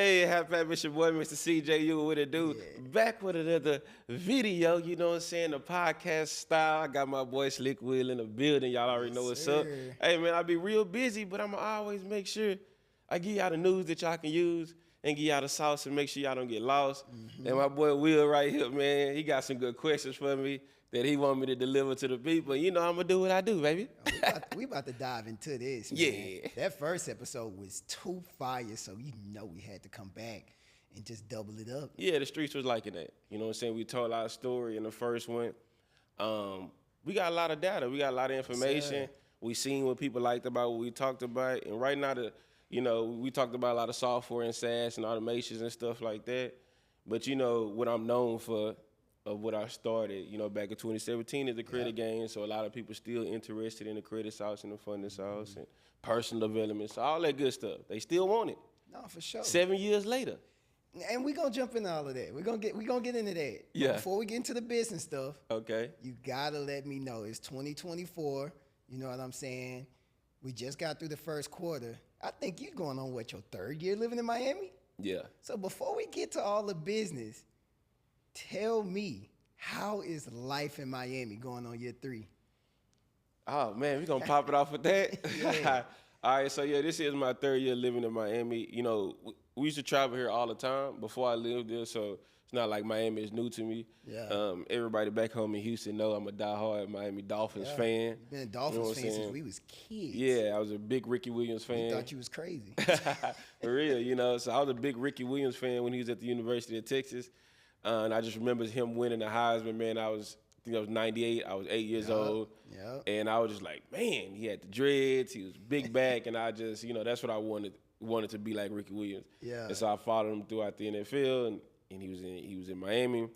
Hey, Hap Hap, it's your boy, Mr. CJU. What it do? Yeah. Back with another video, you know what I'm saying? The podcast style. I got my boy Slick Will in the building. Y'all already Yes, know what's up. sir. Hey, man, I be real busy, but I'm always make sure I give y'all the news that y'all can use and give y'all the sauce and make sure y'all don't get lost. And my boy Will right here, man, he got some good questions for me that he want me to deliver to the people. You know I'm going to do what I do, baby. We about to dive into this, man. Yeah. That first episode was too fire, so you know we had to come back and just double it up. Yeah, the streets was liking that. You know what I'm saying? We told our story in the first one. We got a lot of data. We got a lot of information. Sir. We seen what people liked about what we talked about. And right now, we talked about a lot of software and SaaS and automations and stuff like that. But, you know, what I'm known for of what I started, you know, back in 2017 is the credit game. So a lot of people still interested in the credit sauce and the funding sauce and personal development. So all that good stuff. They still want it. No, for sure. 7 years later. And we're gonna jump into all of that. We're gonna get into that. Yeah. But before we get into the business stuff, Okay. you gotta let me know. It's 2024. You know what I'm saying? We just got through the first quarter. I think you're going on your third year living in Miami? Yeah. So before we get to all the business, tell me, how is life in Miami going on year 3? Oh man, we gonna pop it off with that. Yeah. All right, so yeah, this is my third year living in Miami. You know, we used to travel here all the time before I lived there, so it's not like Miami is new to me. Yeah. Everybody back home in Houston know I'm a diehard Miami Dolphins fan. You've been a Dolphins what I'm fan since saying? we was kids. Yeah, I was a big Ricky Williams We fan. thought you was crazy. For real, you know. So I was a big Ricky Williams fan when he was at the University of Texas, and I just remember him winning the Heisman. Man, I think I was 98. I was 8 years old. Yep. And I was just like, man, he had the dreads. He was big back, and I just, you know, that's what I wanted to be like Ricky Williams. Yeah. And so I followed him throughout the NFL, and he was in Miami.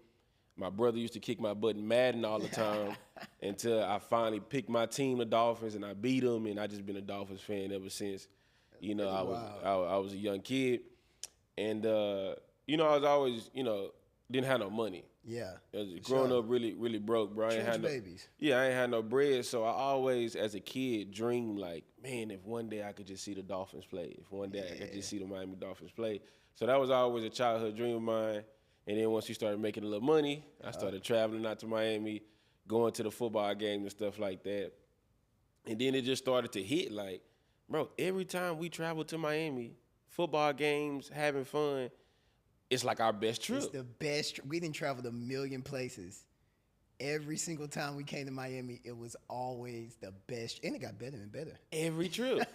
My brother used to kick my butt in Madden all the time until I finally picked my team, the Dolphins, and I beat them, and I just been a Dolphins fan ever since. You know, I was a young kid, and you know, I was always, you know, didn't have no money. Yeah. Growing up really broke, bro. I ain't had no, babies. Yeah, I ain't had no bread, so I always, as a kid, dreamed like, man, if one day I could just see the Dolphins play, if one day I could just see the Miami Dolphins play. So that was always a childhood dream of mine. And then once we started making a little money, I started traveling out to Miami, going to the football games and stuff like that. And then it just started to hit like, bro, every time we travel to Miami, football games, having fun, it's like our best trip. It's the best. We didn't travel a million places. Every single time we came to Miami, it was always the best. And it got better and better. Every trip.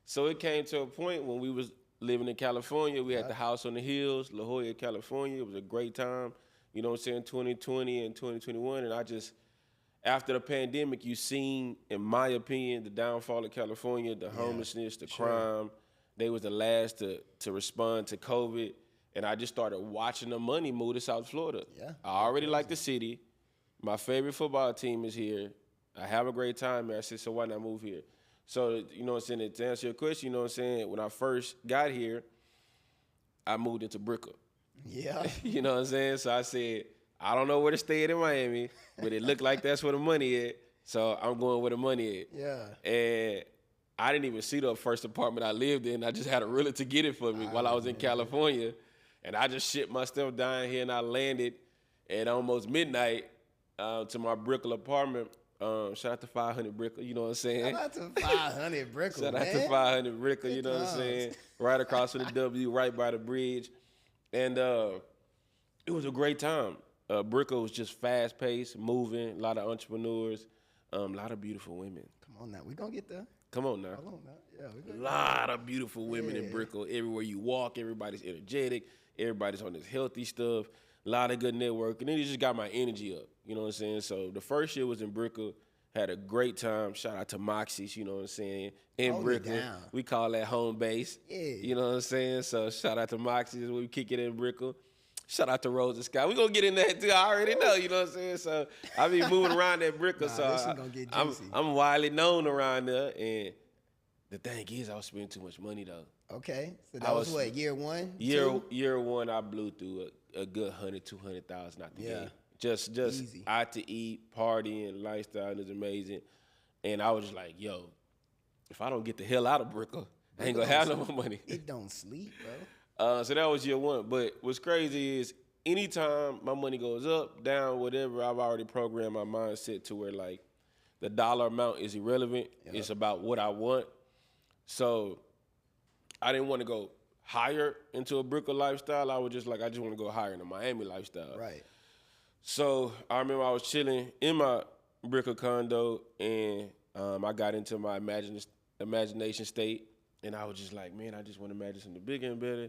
So it came to a point when we was living in California. We had the house on the hills, La Jolla, California. It was a great time, you know what I'm saying, 2020 and 2021. And I just, after the pandemic, you seen, in my opinion, the downfall of California, the homelessness, the crime. They was the last to respond to COVID. And I just started watching the money move to South Florida. Yeah. I already like the city. My favorite football team is here. I have a great time here. I said, so why not move here? So, you know what I'm saying, to answer your question, you know what I'm saying, when I first got here, I moved into Brickell. Yeah. You know what I'm saying? So I said, I don't know where to stay at in Miami, but it looked like that's where the money is. So I'm going where the money is. Yeah. And I didn't even see the first apartment I lived in. I just had a realtor to get it for me while I was in California. And I just shipped my stuff down here, and I landed at almost midnight to my Brickell apartment. Shout out to 500 Brickell, you know what I'm saying? Shout out to 500 Brickell, Shout out to 500 Brickell, you know what I'm saying? Right across from the W, right by the bridge. And it was a great time. Brickell was just fast-paced, moving, a lot of entrepreneurs, a lot of beautiful women. Come on now. We're going to get there. Come on now. Hold on now. Yeah, A lot of beautiful women in Brickell. Everywhere you walk, everybody's energetic. Everybody's on this healthy stuff. A lot of good network. And then it just got my energy up. You know what I'm saying? So the first year was in Brickell. Had a great time. Shout out to Moxie's, you know what I'm saying? In Hold it Brickell. down. We call that home base. Yeah. You know what I'm saying? So shout out to Moxie's. We kick it in Brickell. Shout out to Rose and Sky. We're going to get in that too. I already know, you know what I'm saying? So I be moving around that Brickell. Nah, so this is gonna get juicy. I'm widely known around there. And the thing is, I was spending too much money, though. Okay. So that was what, year 1? Year one, I blew through a good 200,000 out the gate. Just Easy. out to eat, partying, lifestyle is amazing. And I was just like, yo, if I don't get the hell out of Brickell, I ain't gonna have no more money. It don't sleep, bro. So that was year one. But what's crazy is anytime my money goes up, down, whatever, I've already programmed my mindset to where like the dollar amount is irrelevant. Yep. It's about what I want. So I didn't want to go higher into a Brickell lifestyle. I was just like, I just want to go higher in a Miami lifestyle. Right. So I remember I was chilling in my Brickell condo, and I got into my imagination state, and I was just like, man, I just want to imagine something bigger and better.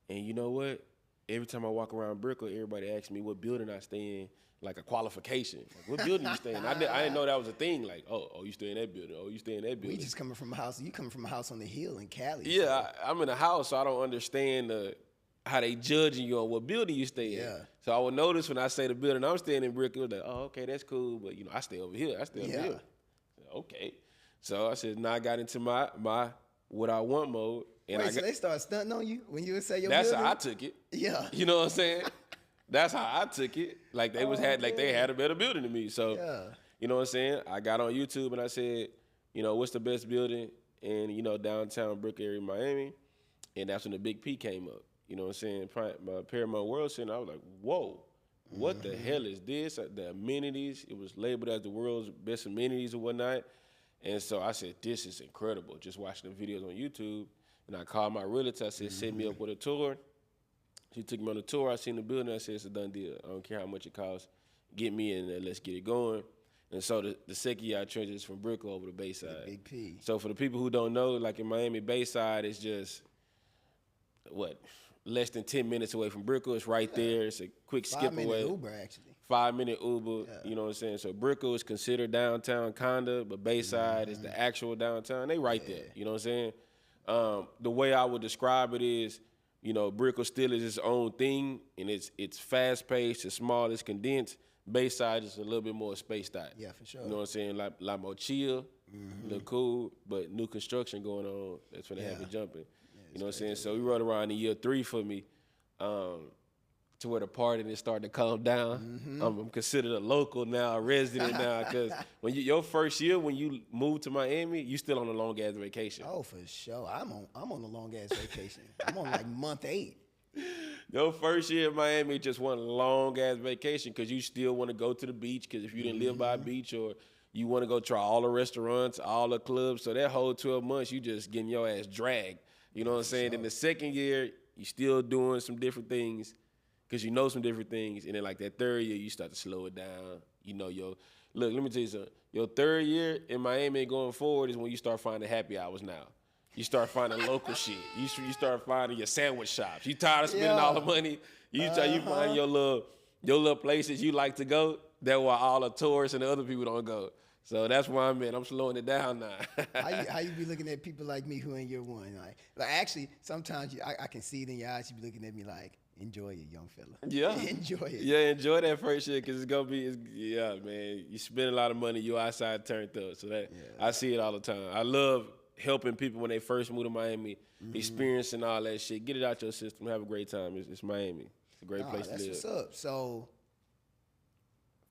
And you know what? Every time I walk around Brickell, everybody asks me what building I stay in, like a qualification. Like, what building you stay in? I didn't know that was a thing. Like, oh, you stay in that building. Oh, you stay in that building. We just coming from a house. You coming from a house on the hill in Cali. Yeah, so. I'm in a house, so I don't understand how they judging you on what building you stay in. Yeah. So I would notice when I say the building I'm staying in Brickell, like, oh, okay, that's cool. But, I stay over here. I stay over here. Okay. So I said, now I got into my what I want mode. And so they start stunting on you when you would say your that's building? How I took it. Yeah. You know what I'm saying? That's how I took it. Like they they had a better building than me. So you know what I'm saying? I got on YouTube and I said, what's the best building in, downtown Brickell area, Miami? And that's when the Big P came up. You know what I'm saying? My Paramount World Center, I was like, whoa, what the hell is this? The amenities, it was labeled as the world's best amenities and whatnot. And so I said, this is incredible. Just watching the videos on YouTube. And I called my realtor. I said, set me up with a tour. She took me on the tour. I seen the building. I said, it's a done deal. I don't care how much it costs. Get me in there. Let's get it going. And so the second year I transitioned from Brickell over to Bayside. Big P. So for the people who don't know, like in Miami, Bayside is just, less than 10 minutes away from Brickell. It's right there. It's a quick skip away. 5-minute Uber, actually. 5-minute Uber, you know what I'm saying? So Brickell is considered downtown kinda, but Bayside is the actual downtown. They right there, you know what I'm saying? The way I would describe it is, Brickell still is its own thing, and it's fast-paced, it's small, it's condensed. Bayside is a little bit more spaced out. Yeah, for sure. You know what I'm saying? Like more chill, look cool, but new construction going on that's gonna have it jumping. Yeah, you know what I'm saying? So we rode around in year 3 for me, to where the party is starting to calm down. I'm considered a local now, a resident now, because when your first year when you moved to Miami, you still on a long ass vacation. Oh, for sure. I'm on a long ass vacation. I'm on like month 8. Your first year in Miami just one long ass vacation because you still want to go to the beach, because if you didn't live by a beach, or you want to go try all the restaurants, all the clubs. So that whole 12 months, you just getting your ass dragged. You know what I'm saying? Then the second year, you still doing some different things, because you know some different things. And then like that third year, you start to slow it down. Look, let me tell you something. Your third year in Miami going forward is when you start finding happy hours now. You start finding local shit. You start finding your sandwich shops. You tired of spending all the money. You find your little places you like to go. That's why all the tourists and the other people don't go. So that's where I'm at. I'm slowing it down now. how you be looking at people like me who in year 1? Like actually, sometimes I can see it in your eyes. You be looking at me like, enjoy it, young fella. Yeah. Enjoy it. Yeah, enjoy that first year, because it's going to be, man, you spend a lot of money, you outside turned up. So I see it all the time. I love helping people when they first move to Miami, experiencing all that shit. Get it out your system. Have a great time. It's Miami. It's a great place to live. That's what's up. So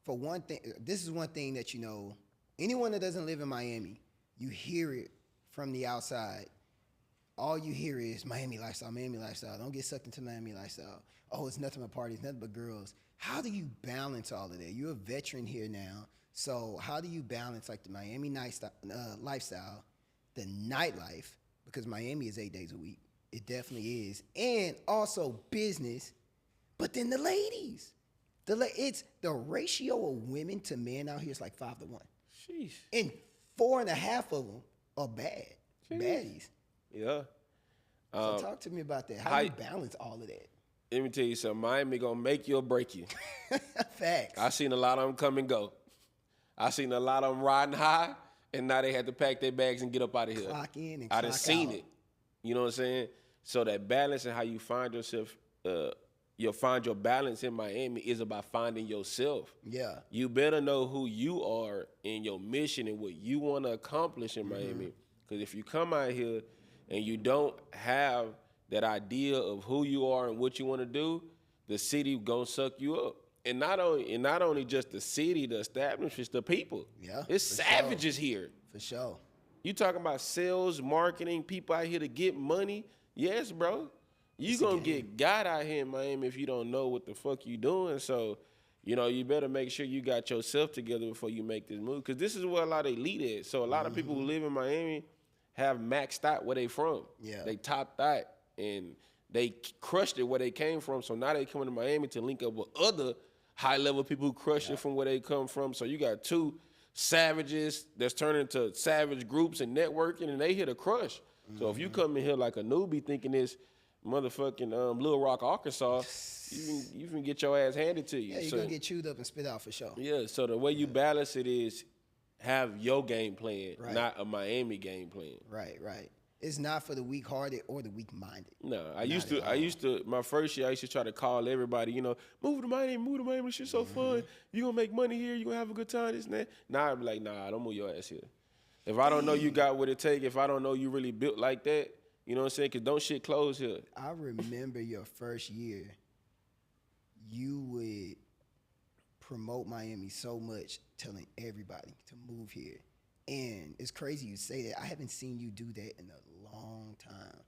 for one thing, this is one thing that anyone that doesn't live in Miami, you hear it from the outside. All you hear is Miami lifestyle, Miami lifestyle. Don't get sucked into Miami lifestyle. Oh, it's nothing but parties, nothing but girls. How do you balance all of that? You're a veteran here now. So how do you balance like the Miami lifestyle, the nightlife, because Miami is 8 days a week. It definitely is. And also business, but then the ladies. It's the ratio of women to men out here is like 5 to 1. Sheesh. And 4.5 of them are bad. Jeez. Baddies. Yeah. So talk to me about that. How do you balance all of that? Let me tell you something. Miami gonna make you or break you. Facts. I seen a lot of them come and go. I seen a lot of them riding high, and now they had to pack their bags and get up out of here. Clock in and clock out. I done seen it. You know what I'm saying? So that balance and how you find yourself, you'll find your balance in Miami is about finding yourself. Yeah. You better know who you are and your mission and what you want to accomplish in Miami. Because if you come out here and you don't have that idea of who you are and what you want to do, the city gonna suck you up. And not only just the city, the establishments, the people. Yeah. It's savages here. For sure. You talking about sales, marketing, people out here to get money? Yes, bro. You gonna get got out here in Miami if you don't know what the fuck you doing. So, you know, you better make sure you got yourself together before you make this move. Because this is where a lot of elite is. So a lot of people who live in Miami have maxed out where they from. Yeah. They topped out and they crushed it where they came from. So now they coming to Miami to link up with other high-level people who crushed it from where they come from. So you got two savages that's turning into savage groups and networking, and they here to crush. So if you come in here like a newbie thinking this motherfucking Little Rock, Arkansas, you can get your ass handed to you. Yeah, you're going to get chewed up and spit out for sure. Yeah, so the way you balance it is have your game plan, not a Miami game plan. Right. It's not for the weak-hearted or the weak-minded. No, I used to, my first year, I used to try to call everybody, you know, move to Miami, this shit's so fun. You gonna make money here, you gonna have a good time, this and that. Now I'm like, nah, don't move your ass here. If I don't know you got what it take, if I don't know you really built like that, you know what I'm saying? Because don't shit close here. I remember your first year, you would promote Miami so much, telling everybody to move here. And it's crazy you say that. I haven't seen you do that in a long time.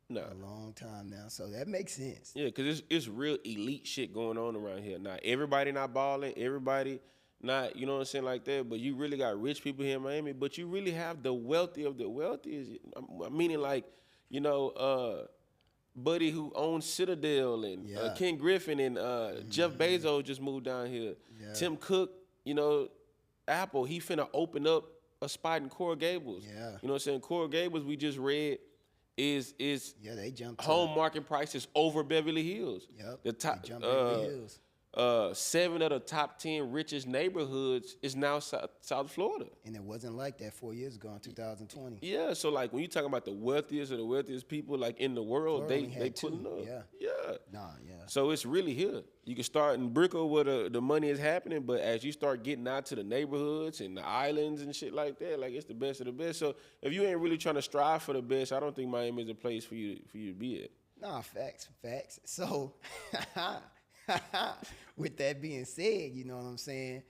No. A long time now. So that makes sense. Yeah, because it's real elite shit going on around here. Now, everybody not balling, everybody not, you know what I'm saying, like that, but you really got rich people here in Miami, but you really have the wealthy of the wealthiest. Meaning like, you know, Buddy who owns Citadel and Ken Griffin and Jeff Bezos just moved down here. Yeah. Tim Cook, you know, Apple, he finna open up a spot in Coral Gables. Yeah. You know what I'm saying? Coral Gables, we just read, is they jumped home market prices over Beverly Hills. Yep. The top Beverly Hills. 7 of the top 10 richest neighborhoods is now South Florida. And it wasn't like that 4 years ago in 2020. Yeah, so like when you talking about the wealthiest of the wealthiest people like in the world, Florida they putting up. Yeah. Yeah. So it's really here. You can start in Brickell where the money is happening, but as you start getting out to the neighborhoods and the islands and shit like that, like it's the best of the best. So if you ain't really trying to strive for the best, I don't think Miami is a place for you to be at. Nah, facts. So with that being said, you know what I'm saying?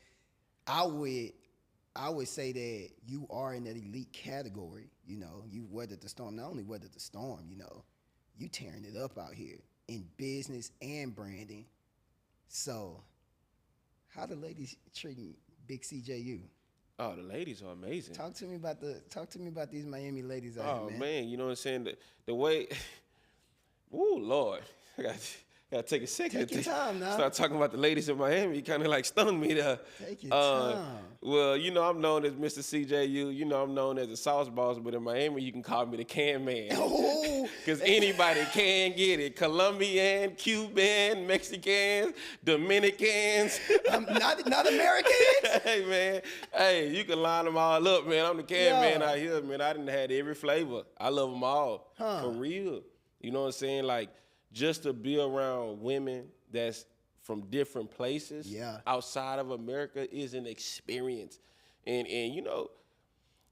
I would say that you are in that elite category. You know, you weathered the storm. Not only weathered the storm, you know, you tearing it up out here in business and branding. So, how the ladies treating Big CJU? Oh, the ladies are amazing. Talk to me about these Miami ladies out here, man. Oh man, you know what I'm saying? The way, ooh Lord, I gotta take a second. Take your time now. Start talking about the ladies in Miami. You kind of like stung me there. Take your time. Well, you know I'm known as Mr. CJU. You know I'm known as the sauce boss, but in Miami you can call me the can man. Oh, because anybody can get it. Colombian, Cuban, Mexicans, Dominicans. Not Americans. Hey man, hey, you can line them all up, man. I'm the can man out here, man. I done had every flavor. I love them all for real. You know what I'm saying? Like, just to be around women that's from different places outside of America is an experience. And you know,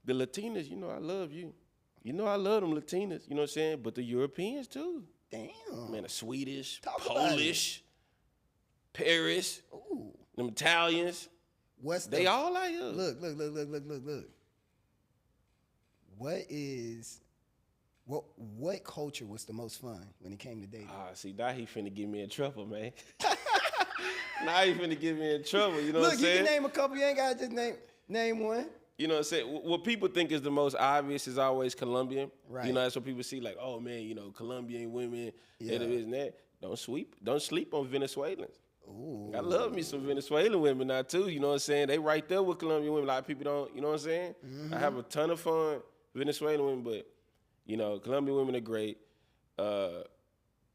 the Latinas, you know I love you. You know I love them Latinas, you know what I'm saying? But the Europeans too. Damn. Man, the Swedish, Polish, Paris, them Italians. They all out here. Look. What culture was the most fun when it came to dating? See, now he finna get me in trouble, man. Now he finna get me in trouble, you know what I'm saying? Look, you can name a couple. You ain't got to just name one. You know what I'm saying? What people think is the most obvious is always Colombian. Right. You know, that's what people see, like, oh, man, you know, Colombian women, that and that. Don't sleep on Venezuelans. Ooh. I love me some Venezuelan women now, too. You know what I'm saying? They right there with Colombian women. A lot of people don't, you know what I'm saying? Mm-hmm. I have a ton of fun with Venezuelan women, but, you know, Colombian women are great.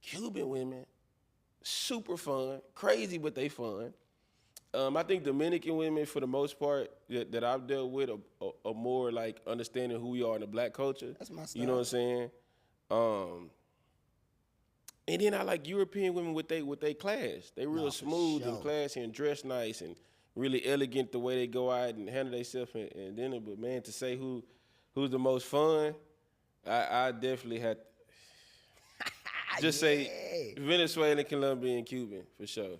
Cuban women, super fun. Crazy, but they fun. I think Dominican women, for the most part, that I've dealt with are more like understanding who we are in the black culture. That's my style. You know what I'm saying? And then I like European women with they class. They real smooth and classy and dress nice and really elegant the way they go out and handle themselves and dinner. But man, to say who's the most fun, I definitely had just say Venezuelan, Colombian, Cuban for sure.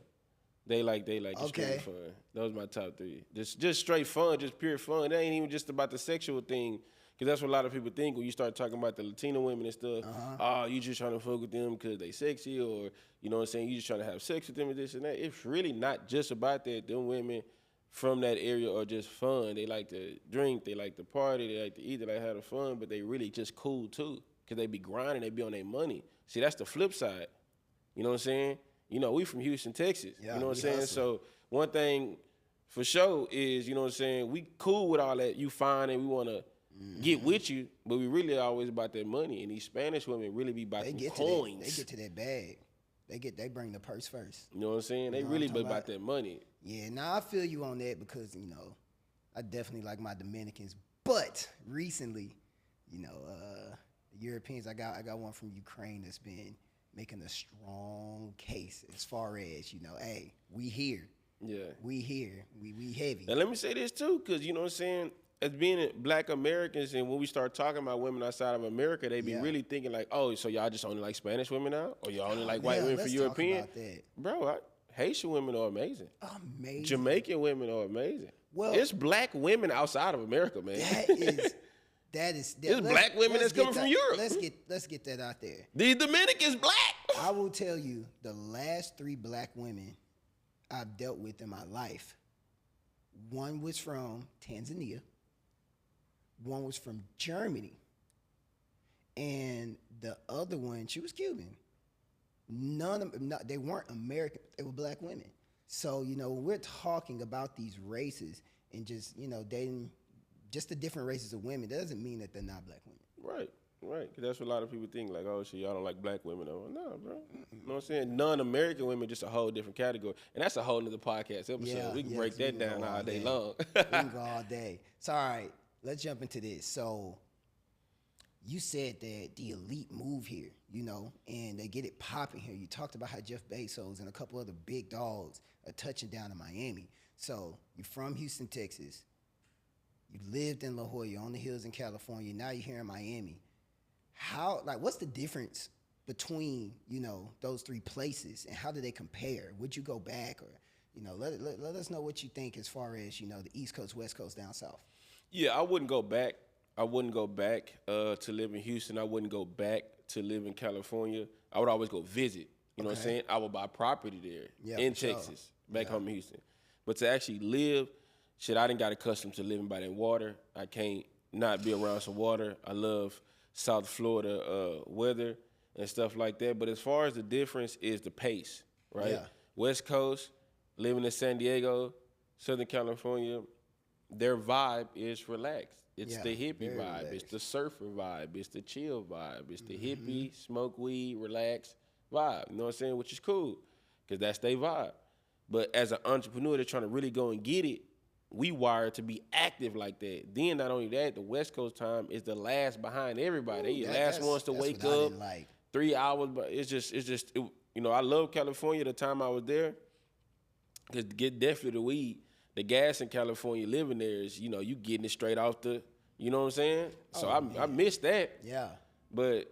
They like just straight fun. Those my top three. Just straight fun, just pure fun. It ain't even just about the sexual thing. Because that's what a lot of people think when you start talking about the Latino women and stuff. Oh, you just trying to fuck with them because they sexy, or, you know what I'm saying, you just trying to have sex with them and this and that. It's really not just about that. Them women from that area are just fun. They like to drink, they like to party, they like to eat, they like to have fun, but they really just cool too. Because they be grinding, they be on their money. See, that's the flip side. You know what I'm saying? You know, we from Houston, Texas. Yeah, you know what I'm saying? hustle. So one thing for sure is, you know what I'm saying, we cool with all that. You fine and we want to get with you, but we really always about that money. And these Spanish women really be about them coins. They get to that bag. They bring the purse first. You know what I'm saying? They You know really what I'm be talking about that money. Yeah, I feel you on that because, you know, I definitely like my Dominicans. But recently, you know, the Europeans, I got one from Ukraine that's been making a strong case as far as, you know, hey, we here. Yeah. We here. We heavy. Now, let me say this, too, because, you know what I'm saying, as being Black Americans, and when we start talking about women outside of America, they be really thinking like, oh, so y'all just only like Spanish women now? Or y'all only like white women for European? Talk about that. Bro, Haitian women are amazing. Amazing. Jamaican women are amazing. Well, it's Black women outside of America, man. It's Black women that's coming from Europe. Let's get that out there. These Dominicans Black. I will tell you, the last 3 Black women I've dealt with in my life, one was from Tanzania, one was from Germany, and the other one, she was Cuban. They weren't American, they were Black women. So, you know, when we're talking about these races and just, you know, dating just the different races of women, that doesn't mean that they're not Black women. Right. Because that's what a lot of people think, like, oh, shit, y'all don't like Black women. No, bro. You know what I'm saying? Non-American women, just a whole different category. And that's a whole nother podcast episode. Yeah, we can break that down all day long. We can go all day. So, all right, let's jump into this. So, you said that the elite move here, you know, and they get it popping here. You talked about how Jeff Bezos and a couple other big dogs are touching down in Miami. So, you're from Houston, Texas. You lived in La Jolla, on the hills in California. Now you're here in Miami. What's the difference between, you know, those 3 places, and how do they compare? Would you go back, or, you know, let us know what you think as far as, you know, the East Coast, West Coast, down south. Yeah, I wouldn't go back. I wouldn't go back to live in Houston. I wouldn't go back to live in California. I would always go visit. You know what I'm saying? I would buy property there in Texas, back home in Houston. But to actually live, shit, I done got accustomed to living by that water. I can't not be around some water. I love South Florida weather and stuff like that. But as far as the difference is the pace, right? Yeah. West Coast, living in San Diego, Southern California, their vibe is relaxed. It's the hippie vibe. Relaxed. It's the surfer vibe. It's the chill vibe. It's the hippie, smoke weed, relax vibe. You know what I'm saying? Which is cool, because that's their vibe. But as an entrepreneur that's trying to really go and get it, we wired to be active like that. Then not only that, the West Coast time is the last behind everybody. They last ones to wake up. 3 hours, but it's just you know, I love California the time I was there, because to get definitely the weed, the gas in California living there is, you know, you getting it straight off the, you know what I'm saying? So I miss that. Yeah. But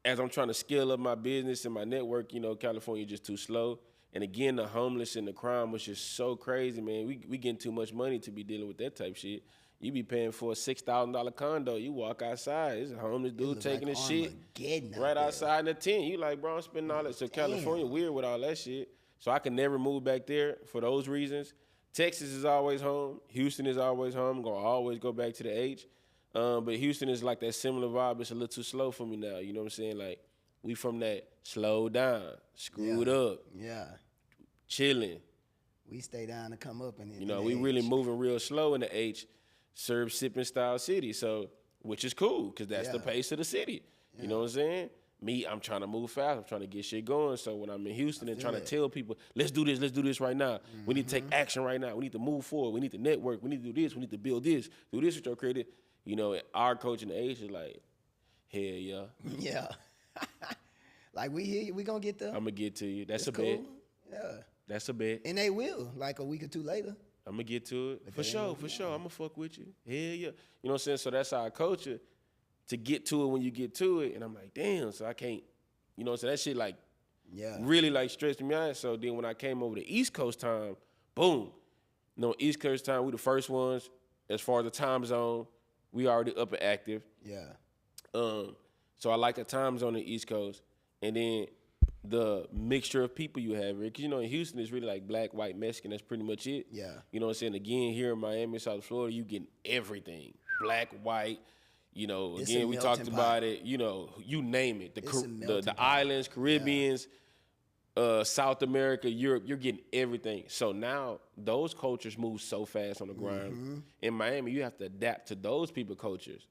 as I'm trying to scale up my business and my network, you know, California just too slow. And again, the homeless and the crime was just so crazy, man. We getting too much money to be dealing with that type shit. You be paying for a $6,000 condo. You walk outside, it's a homeless dude taking his shit right outside in the tent. You like, bro, I'm spending all that. So California weird with all that shit. So I can never move back there for those reasons. Texas is always home. Houston is always home. I'm going to always go back to the H. But Houston is like that similar vibe. It's a little too slow for me now. You know what I'm saying? Like, we from that slow down, screwed up, chilling. We stay down to come up. And you know, we really moving real slow in the H, serve sipping style city. So, which is cool, because that's the pace of the city. You know what I'm saying? Me, I'm trying to move fast. I'm trying to get shit going. So when I'm in Houston and trying to tell people, let's do this right now. We need to take action right now. We need to move forward. We need to network. We need to do this. We need to build this. Do this with your credit. You know, our coach in the age is like, hell yeah. Yeah. Like, we here, we gonna get there. I'm gonna get to you. That's a cool. bet. Yeah. That's a bet. And they will, like a week or two later. I'm gonna get to it. For sure. I'm gonna fuck with you. Hell yeah. You know what I'm saying? So that's our culture, to get to it when you get to it. And I'm like, damn, so I can't, you know, so that shit like really like stressed me out. So then when I came over to East Coast time, boom. You know, East Coast time, we the first ones as far as the time zone, we already up and active. Yeah. So I like the time zone on the East Coast. And then the mixture of people you have here. Because, in Houston, it's really like black, white, Mexican. That's pretty much it. Yeah. You know what I'm saying? Again, here in Miami, South Florida, you getting everything. Black, white, again, we talked about it. You name it. The islands, Caribbeans, South America, Europe, you're getting everything. So now those cultures move so fast on the ground. Mm-hmm. In Miami, you have to adapt to those people cultures.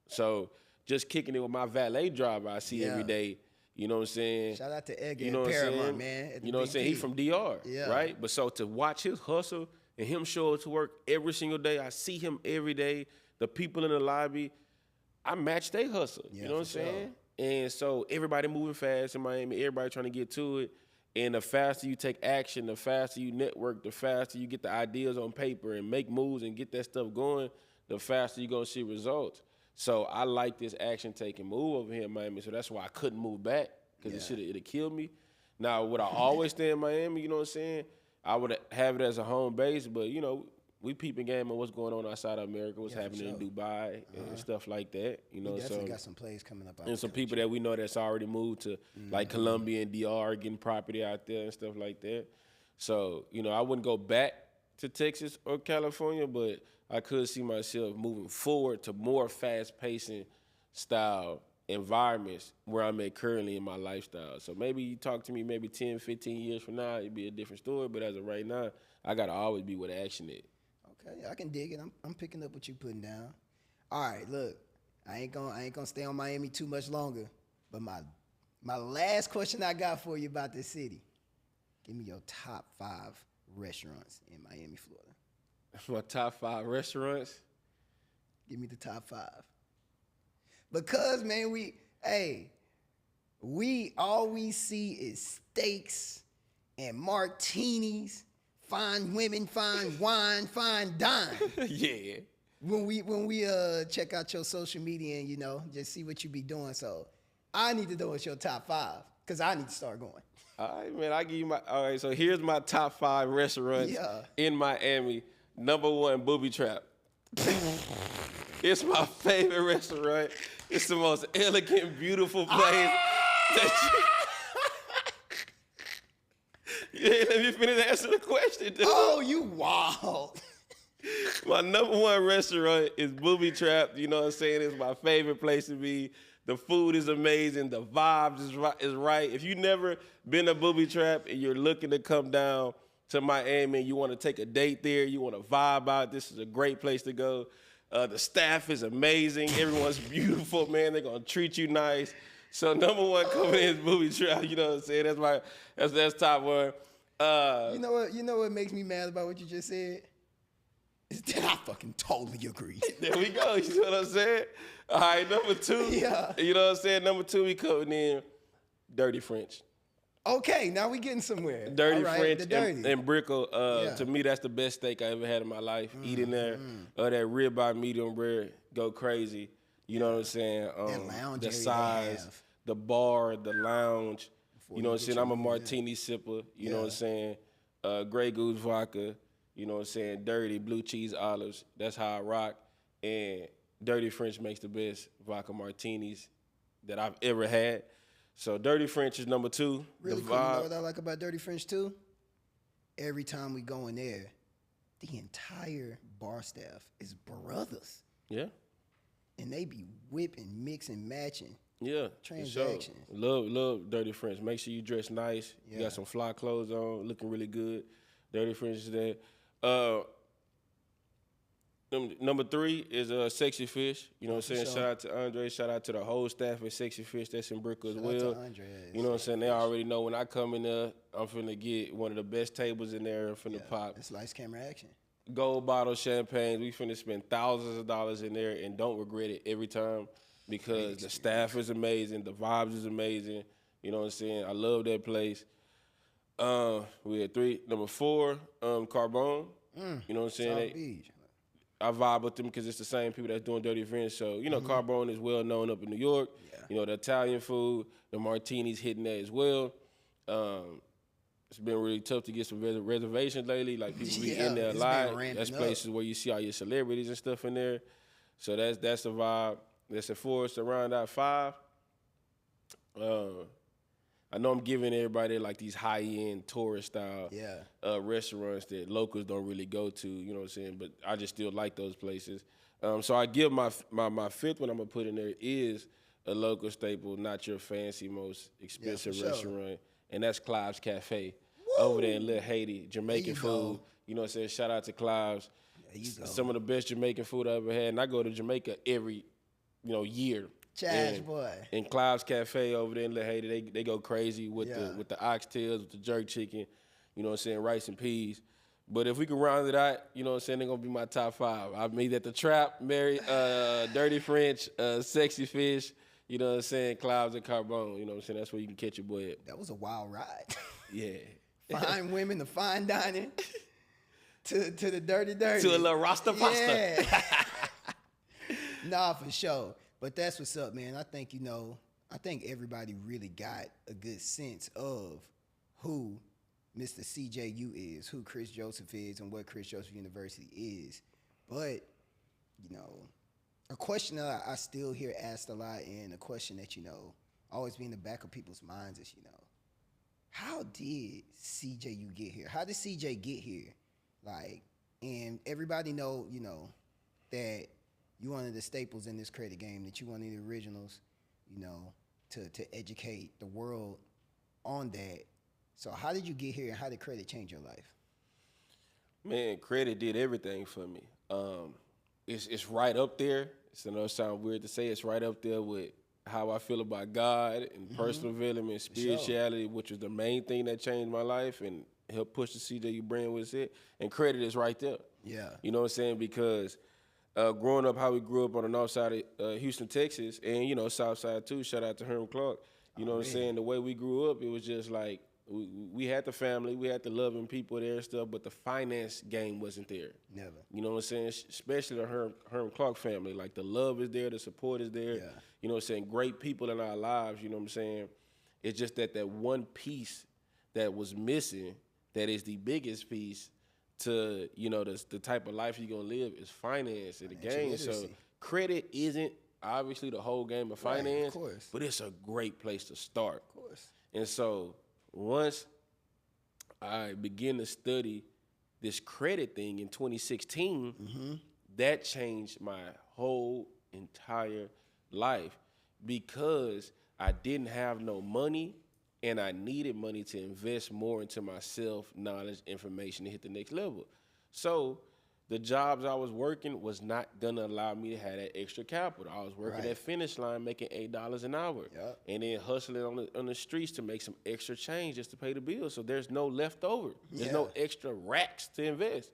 So just kicking it with my valet driver I see every day. You know what I'm saying? Shout out to Edgar and Paramount, man. You know what I'm saying? He's from DR, right? But so to watch his hustle and him show up to work every single day, I see him every day. The people in the lobby, I match their hustle. You know what I'm saying? And so everybody moving fast in Miami, everybody trying to get to it. And the faster you take action, the faster you network, the faster you get the ideas on paper and make moves and get that stuff going, the faster you're going to see results. So I like this action-taking move over here in Miami, so that's why I couldn't move back because it'd kill me. Now, would I always stay in Miami, you know what I'm saying? I would have it as a home base, but, we peeping game on what's going on outside of America, what's happening in Dubai and stuff like that. We definitely got some plays coming up. And some people that we know that's already moved to, like Colombia and DR, getting property out there and stuff like that. So, I wouldn't go back to Texas or California, but I could see myself moving forward to more fast-pacing style environments where I'm at currently in my lifestyle. So maybe you talk to me maybe 10, 15 years from now, it'd be a different story. But as of right now, I got to always be where the action is. Okay, I can dig it. I'm picking up what you putting down. All right, look, I ain't gonna stay on Miami too much longer. But my last question I got for you about this city, give me your top 5 restaurants in Miami, Florida. My top 5 restaurants? Give me the top 5. Because, man, we all we see is steaks and martinis, fine women, fine wine, fine dine. Yeah. When we check out your social media and, just see what you be doing. So I need to know what's your top 5 because I need to start going. All right, man, I give you all right, so here's my top 5 restaurants in Miami. Number 1, Booby Trap. It's my favorite restaurant. It's the most elegant, beautiful place. You ain't let me finish answering the question, dude. Oh, you wild. My number 1 restaurant is Booby Trap. You know what I'm saying? It's my favorite place to be. The food is amazing. The vibes is right. If you never been to Booby Trap and you're looking to come down to Miami, you want to take a date there, you want to vibe out, this is a great place to go. The staff is amazing. Everyone's beautiful, man. They're going to treat you nice. So number 1 coming in is Booby Trap. You know what I'm saying? That's top 1. You know what makes me mad about what you just said? Is that I fucking totally agree. There we go. You know what I'm saying? All right, number 2. Yeah. You know what I'm saying? Number 2, we coming in Dirty French. Okay, now we getting somewhere. Dirty French and Brickell. To me, that's the best steak I ever had in my life. Eating there, that ribeye medium rare, go crazy. You know what I'm saying? That lounge the area size, the bar, the lounge. You know what I'm saying? I'm a martini sipper. You know what I'm saying? Grey Goose vodka. You know what I'm saying? Dirty blue cheese olives. That's how I rock. And Dirty French makes the best vodka martinis that I've ever had. So Dirty French is number 2. Really cool. You know what I like about Dirty French too? Every time we go in there, the entire bar staff is brothers. Yeah. And they be whipping, mixing, matching. Yeah. Transactions. Sure. Love Dirty French. Make sure you dress nice. You got some fly clothes on, looking really good. Dirty French is there. Number 3 is Sexy Fish. You know what I'm saying? Shout out to Andre. Shout out to the whole staff at Sexy Fish. That's in Brickell as well. Shout out to Andre. You know what I'm saying? They already know when I come in there, I'm finna get one of the best tables in there. I'm finna pop. It's lights, camera, action. Gold bottle champagne. We finna spend thousands of dollars in there and don't regret it every time because the staff is amazing. The vibes is amazing. You know what I'm saying? I love that place. We had 3. Number 4, Carbone. You know what I'm saying? South Beach. I vibe with them because it's the same people that's doing Dirty French. So, Carbone is well known up in New York. Yeah. The Italian food, the martinis hitting that as well. It's been really tough to get some reservations lately. Like people be in there a it's lot. been ramping That's up. places where you see all your celebrities and stuff in there. So that's the vibe. That's it for us to round out 5. I know I'm giving everybody like these high-end tourist style restaurants that locals don't really go to, you know what I'm saying? But I just still like those places. So I give my 5th one I'm gonna put in there is a local staple, not your fancy, most expensive restaurant, and that's Clive's Cafe. Woo! Over there in Little Haiti, Jamaican food. You know what I'm saying? Shout out to Clive's. Some of the best Jamaican food I ever had, and I go to Jamaica every, year. Trash boy. And Clive's Cafe over there in Little Haiti, they go crazy with the oxtails, with the jerk chicken, you know what I'm saying, rice and peas. But if we can round it out, you know what I'm saying, they're going to be my top 5. I mean, at the Trap, Mary, Dirty French, Sexy Fish, you know what I'm saying, Clive's and Carbone, you know what I'm saying, that's where you can catch your boy at. That was a wild ride. Yeah. Fine women, the fine dining, to the dirty. To a little Rasta pasta. Yeah. Nah, for sure. But that's what's up, man. I think, everybody really got a good sense of who Mr. CJU is, who Chris Joseph is, and what Chris Joseph University is. But, a question that I still hear asked a lot, and a question that, always be in the back of people's minds is, how did CJU get here? How did CJ get here? Like, and everybody know, that you one of the staples in this credit game, that you one of the originals, to educate the world on that. So how did you get here, and how did credit change your life? Man, credit did everything for me. It's right up there. I know it sounds weird to say. It's right up there with how I feel about God and personal development, spirituality, which was the main thing that changed my life and helped push the CJU brand with it. And credit is right there. Yeah. You know what I'm saying? Because growing up how we grew up on the north side of Houston, Texas, and, south side too, shout out to Herm Clark. You know what I'm saying? The way we grew up, it was just like, we had the family, we had the loving people there and stuff, but the finance game wasn't there. Never. You know what I'm saying? Especially the Herm Clark family. Like, the love is there, the support is there. Yeah. You know what I'm saying? Great people in our lives, you know what I'm saying? It's just that one piece that was missing, that is the biggest piece to, the type of life you're going to live, is finance in the game. Literacy. So credit isn't obviously the whole game of finance, right, of course, but it's a great place to start. Of course. And so once I began to study this credit thing in 2016, that changed my whole entire life, because I didn't have no money and I needed money to invest more into myself, knowledge, information to hit the next level. So the jobs I was working was not gonna allow me to have that extra capital. I was working at Finish Line making $8 an hour, and then hustling on the streets to make some extra change just to pay the bills. So there's no leftover. There's no extra racks to invest.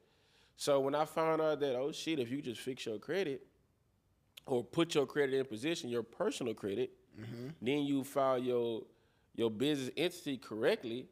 So when I found out that, oh shit, if you just fix your credit or put your credit in position, your personal credit, then you file your business entity correctly,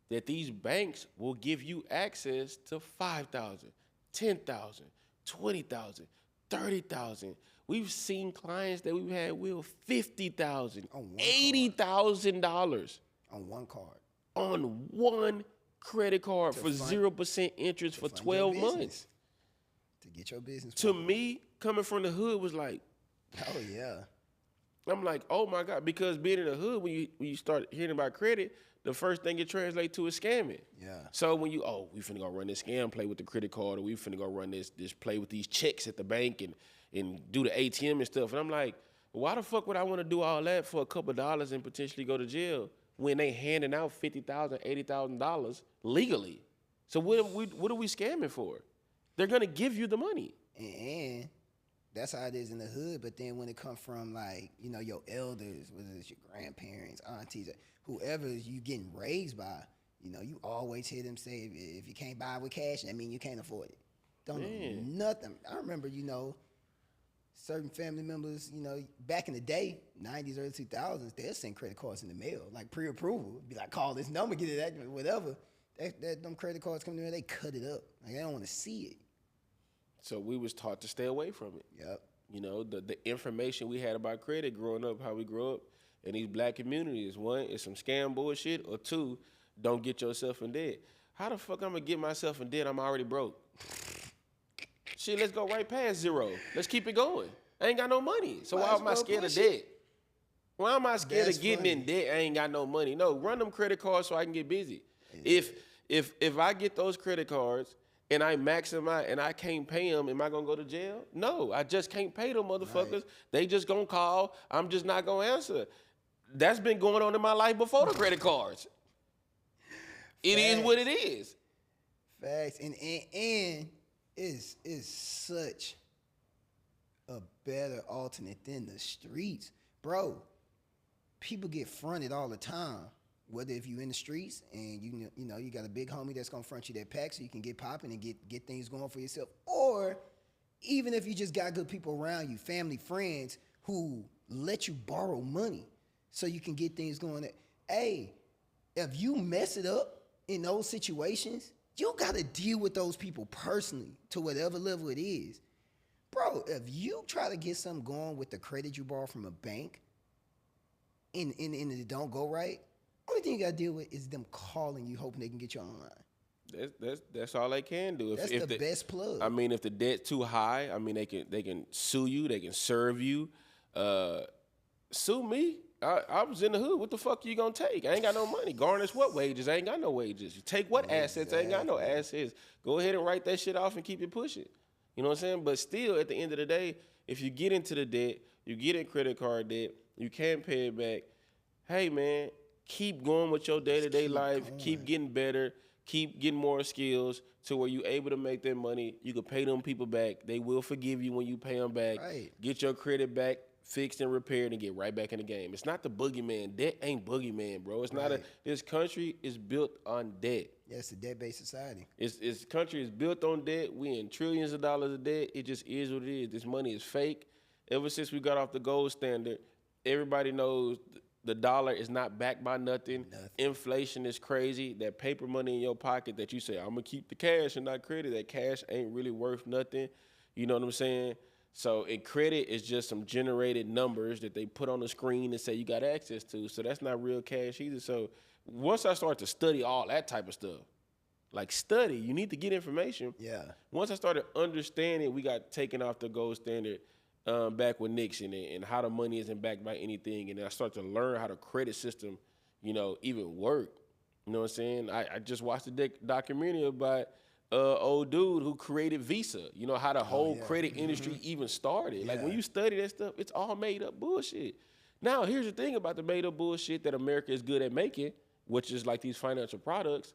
that these banks will give you access to $5,000, $10,000, $20,000, $30,000. We've seen clients that we've had with $50,000, $80,000 on one card, on one credit card for 0% interest for 12 months. To get your business. To me, coming from the hood was like, oh yeah. I'm like, oh my God, because being in the hood, when you start hearing about credit, the first thing it translates to is scamming. Yeah. So when we finna go run this scam play with the credit card, or we finna go run this play with these checks at the bank and do the ATM and stuff. And I'm like, why the fuck would I want to do all that for a couple of dollars and potentially go to jail when they handing out $50,000, $80,000 legally? So what are we scamming for? They're gonna give you the money. And that's how it is in the hood. But then when it comes from, like, your elders, whether it's your grandparents, aunties, whoever you getting raised by, you always hear them say, if you can't buy with cash, that means you can't afford it. Don't know nothing. I remember, certain family members, back in the day, 90s, early 2000s, they'll send credit cards in the mail, like pre-approval. Be like, call this number, get it, that, whatever. Them credit cards come in there, they cut it up. Like, they don't want to see it. So we was taught to stay away from it. Yep. The information we had about credit growing up, how we grew up in these black communities, one, it's some scam bullshit, or two, don't get yourself in debt. How the fuck I'm gonna get myself in debt? I'm already broke. Shit, let's go right past zero. Let's keep it going. I ain't got no money. So why am I scared of debt? Why am I scared of getting in debt? I ain't got no money. No, run them credit cards so I can get busy. Yeah. If I get those credit cards and I max them out and I can't pay them, am I gonna go to jail? No, I just can't pay them motherfuckers. Right. They just gonna call. I'm just not gonna answer. That's been going on in my life before the credit cards. It is what it is. Facts. And is such a better alternate than the streets. Bro, people get fronted all the time. Whether if you in the streets and you know you got a big homie that's gonna front you that pack so you can get popping and get things going for yourself, or even if you just got good people around you, family, friends who let you borrow money so you can get things going. Hey, if you mess it up in those situations, you gotta deal with those people personally to whatever level it is. Bro, if you try to get something going with the credit you borrow from a bank and it don't go right, only thing you gotta deal with is them calling you, hoping they can get you online. That's all they can do. That's the best plug. I mean, if the debt's too high, I mean they can sue you, they can serve you. Sue me. I was in the hood. What the fuck you gonna take? I ain't got no money. Garnish what wages? I ain't got no wages. You take what assets? I ain't got no assets. Go ahead and write that shit off and keep it pushing. You know what I'm saying? But still, at the end of the day, if you get into the debt, you get in credit card debt, you can't pay it back. Hey man, keep going with your day-to-day life. Keep getting better. Keep getting more skills to where you're able to make that money. You can pay them people back. They will forgive you when you pay them back. Right. Get your credit back fixed and repaired and get right back in the game. It's not the boogeyman. Debt ain't boogeyman, bro. It's not this country is built on debt. Yeah, it's a debt-based society. It's country is built on debt. We in trillions of dollars of debt. It just is what it is. This money is fake. Ever since we got off the gold standard, everybody knows the dollar is not backed by nothing. Inflation is crazy. That paper money in your pocket that you say, I'm gonna keep the cash and not credit, that cash ain't really worth nothing. You know what I'm saying? So credit is just some generated numbers that they put on the screen and say you got access to. So that's not real cash either. So once I started to study all that type of stuff, like study, you need to get information. Yeah. Once I started understanding, we got taken off the gold standard back with Nixon and how the money isn't backed by anything. And then I started to learn how the credit system, even work. You know what I'm saying? I just watched a documentary about old dude who created Visa. You know how the whole credit industry even started. Yeah. Like when you study that stuff, it's all made up bullshit. Now, here's the thing about the made up bullshit that America is good at making, which is like these financial products.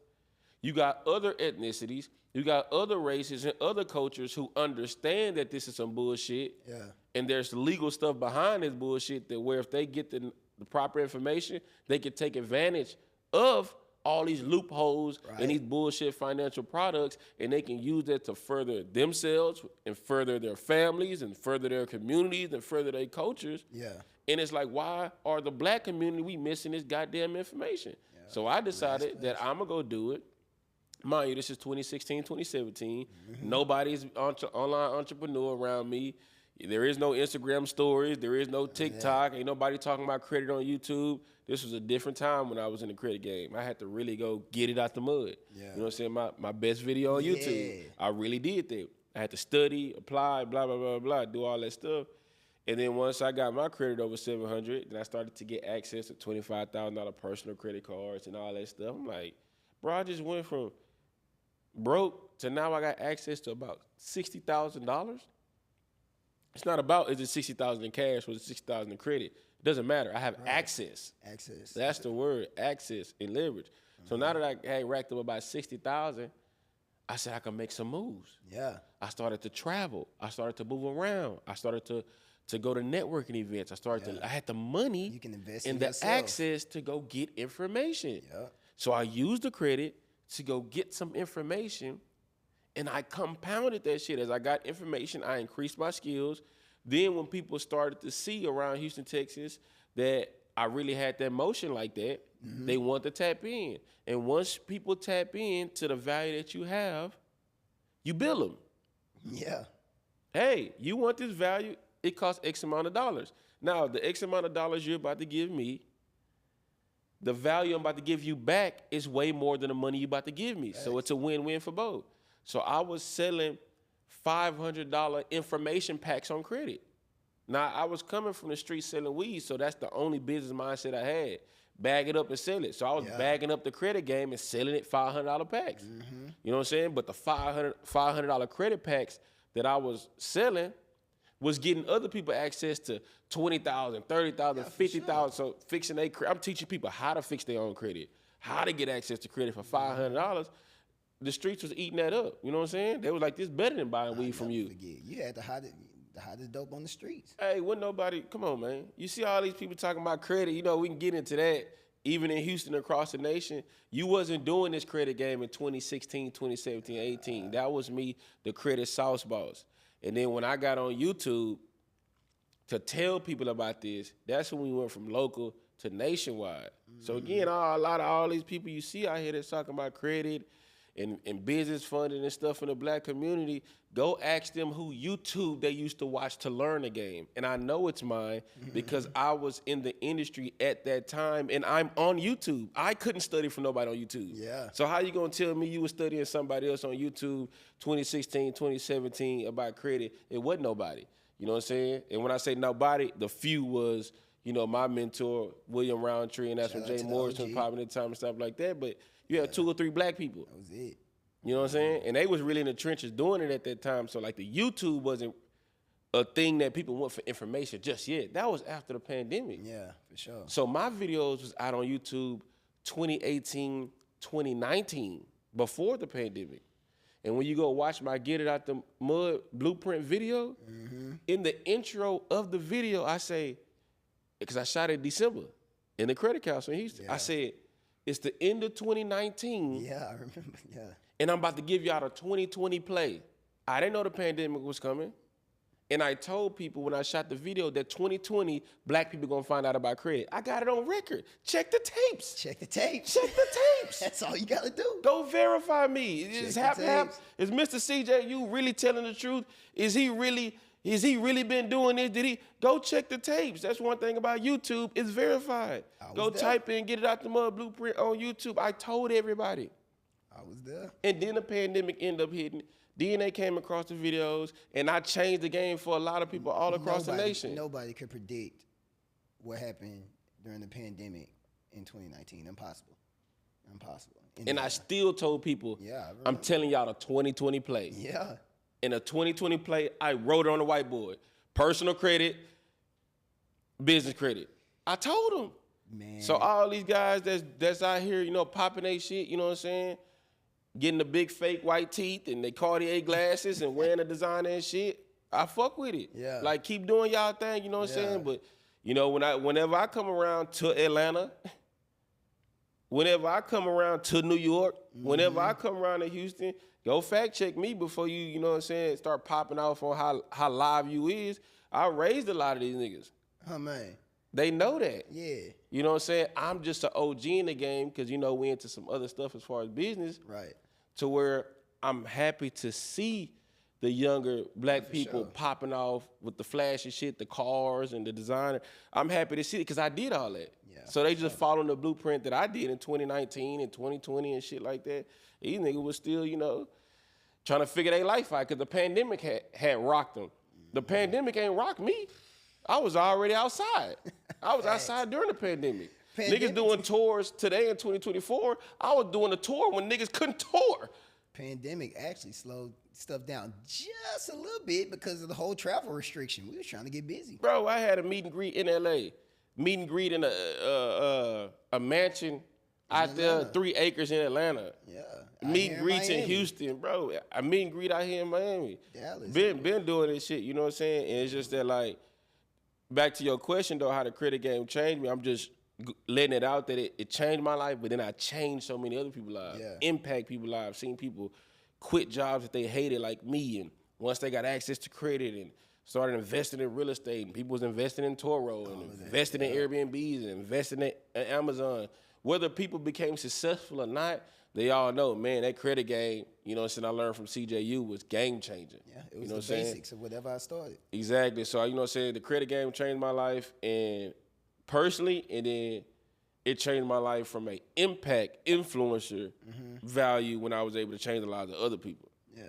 You got other ethnicities, you got other races and other cultures who understand that this is some bullshit. Yeah. And there's legal stuff behind this bullshit that where if they get the proper information, they can take advantage of all these loopholes and these bullshit financial products, and they can use that to further themselves and further their families and further their communities and further their cultures. Yeah. And it's like, why are the black community, we missing this goddamn information? Yeah. So I decided that I'm going to go do it. Mind you, this is 2016, 2017. Mm-hmm. Nobody's online entrepreneur around me. There is no Instagram stories. There is no TikTok. Ain't nobody talking about credit on YouTube. This was a different time when I was in the credit game. I had to really go get it out the mud. Yeah. You know what I'm saying? My best video on YouTube. I really did that. I had to study, apply, blah, blah, blah, blah, do all that stuff. And then once I got my credit over 700, then I started to get access to $25,000 personal credit cards and all that stuff. I'm like, bro, I just went from broke to now I got access to about $60,000. It's not about is it $60,000 in cash or is it $60,000 in credit. It doesn't matter. I have access. Access. That's the word, access and leverage. So now that I had racked up about $60,000, I said I could make some moves. Yeah. I started to travel. I started to move around. I started to go to networking events. I had the money you can invest and in the yourself. Access to go get information. Yeah. So I used the credit to go get some information, and I compounded that shit. As I got information, I increased my skills. Then when people started to see around Houston, Texas, that I really had that motion like that, they want to tap in. And once people tap in to the value that you have, you bill them. Yeah. Hey, you want this value? It costs X amount of dollars. Now, the X amount of dollars you're about to give me, the value I'm about to give you back is way more than the money you about to give me. So it's a win-win for both. So I was selling $500 information packs on credit. Now, I was coming from the street selling weed, so that's the only business mindset I had. Bag it up and sell it. So I was bagging up the credit game and selling it $500 packs. You know what I'm saying? But the $500 credit packs that I was selling was getting other people access to $20,000, $30,000, $50,000. So fixing their credit. I'm teaching people how to fix their own credit, how to get access to credit for $500. The streets was eating that up. You know what I'm saying? They was like, this better than buying weed from you. Forget. You had the hottest dope on the streets. Hey, wasn't nobody, come on, man. You see all these people talking about credit. You know, we can get into that. Even in Houston, across the nation, you wasn't doing this credit game in 2016, 2017, 18. That was me, the credit sauce boss. And then when I got on YouTube to tell people about this, that's when we went from local to nationwide. So again, a lot of all these people you see out here that's talking about credit and business funding and stuff in the black community, go ask them who YouTube they used to watch to learn the game. And I know it's mine because I was in the industry at that time and I'm on YouTube. I couldn't study from nobody on YouTube. Yeah. So how you gonna tell me you were studying somebody else on YouTube 2016, 2017 about credit? It wasn't nobody. You know what I'm saying? And when I say nobody, the few was, you know, my mentor, William Roundtree, and that's when Jay Morris was popping at the time and stuff like that. But you had 2 or 3 black people. That was it. You know what I'm saying? And they was really in the trenches doing it at that time. So like the YouTube wasn't a thing that people want for information just yet. That was after the pandemic. Yeah, for sure. So my videos was out on YouTube 2018, 2019, before the pandemic. And when you go watch my Get It Out the Mud Blueprint video, in the intro of the video, I say, because I shot it December in the credit council in Houston, I said, it's the end of 2019. Yeah, I remember, yeah. And I'm about to give y'all a 2020 play. I didn't know the pandemic was coming. And I told people when I shot the video that 2020, black people gonna find out about credit. I got it on record. Check the tapes. Check the tapes. Check the tapes. That's all you gotta do. Go verify me. Is Check Hap the Hap? tapes. Is Mr. CJU really telling the truth? Is he really been doing this? Did he? Go check the tapes. That's one thing about YouTube. It's verified. Go type in Get It Out the Mud Blueprint on YouTube. I told everybody. I was there. And then the pandemic ended up hitting. Then they came across the videos, and I changed the game for a lot of people all across the nation. Nobody could predict what happened during the pandemic in 2019. Impossible. And I still told people, I'm telling y'all the 2020 play. Yeah. In a 2020 play, I wrote it on the whiteboard. Personal credit, business credit. I told them. Man. So all these guys that's out here, you know, popping their shit, you know what I'm saying? Getting the big fake white teeth and they Cartier glasses and wearing the designer and shit, I fuck with it. Yeah. Like, keep doing y'all thing, you know what I'm saying? But, you know, whenever I come around to Atlanta, whenever I come around to New York, whenever I come around to Houston, go fact check me before you know what I'm saying, start popping off on how live you is. I raised a lot of these niggas. Oh, man. They know that. Yeah. You know what I'm saying? I'm just an OG in the game because, you know, we into some other stuff as far as business. Right. To where I'm happy to see the younger black people popping off with the flashy shit, the cars and the designer. I'm happy to see it because I did all that. Yeah, so they just following the blueprint that I did in 2019 and 2020 and shit like that. These niggas was still, you know, trying to figure their life out because the pandemic had rocked them. The pandemic ain't rocked me. I was already outside. I was outside during the pandemic. Niggas doing tours today in 2024. I was doing a tour when niggas couldn't tour. Pandemic actually slowed stuff down just a little bit because of the whole travel restriction. We was trying to get busy. Bro, I had a meet and greet in LA. Meet and greet in a mansion out there, 3 acres in Atlanta. Yeah. Meet and greets in Houston, bro. I meet and greet out here in Miami. Dallas. Been doing this shit, you know what I'm saying? And it's just that, like, back to your question, though, how the credit game changed me, I'm just letting it out that it changed my life, but then I changed so many other people's lives, impact people's lives, seen people quit jobs that they hated like me, and once they got access to credit and started investing in real estate, and people was investing in Toro and investing in Airbnbs and investing in Amazon. Whether people became successful or not, they all know, man, that credit game, you know what I'm saying, I learned from CJU was game changing. Yeah, it was the basics of whatever I started. Exactly. So, you know what I'm saying, the credit game changed my life and personally, and then it changed my life from a impact influencer value when I was able to change the lives of other people. Yeah.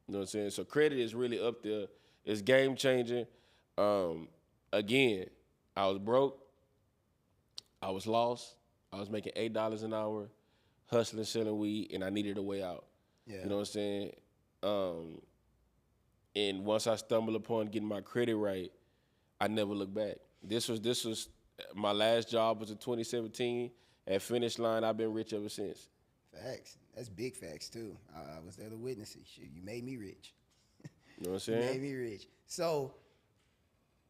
You know what I'm saying? So credit is really up there. It's game changing. Again, I was broke. I was lost. I was making $8 an hour, hustling, selling weed, and I needed a way out. Yeah. You know what I'm saying? And once I stumbled upon getting my credit right, I never looked back. This was my last job was in 2017. At Finish Line, I've been rich ever since. Facts. That's big facts too. I was there to witness it. Shit, you made me rich. You know what I'm saying? You made me rich. So,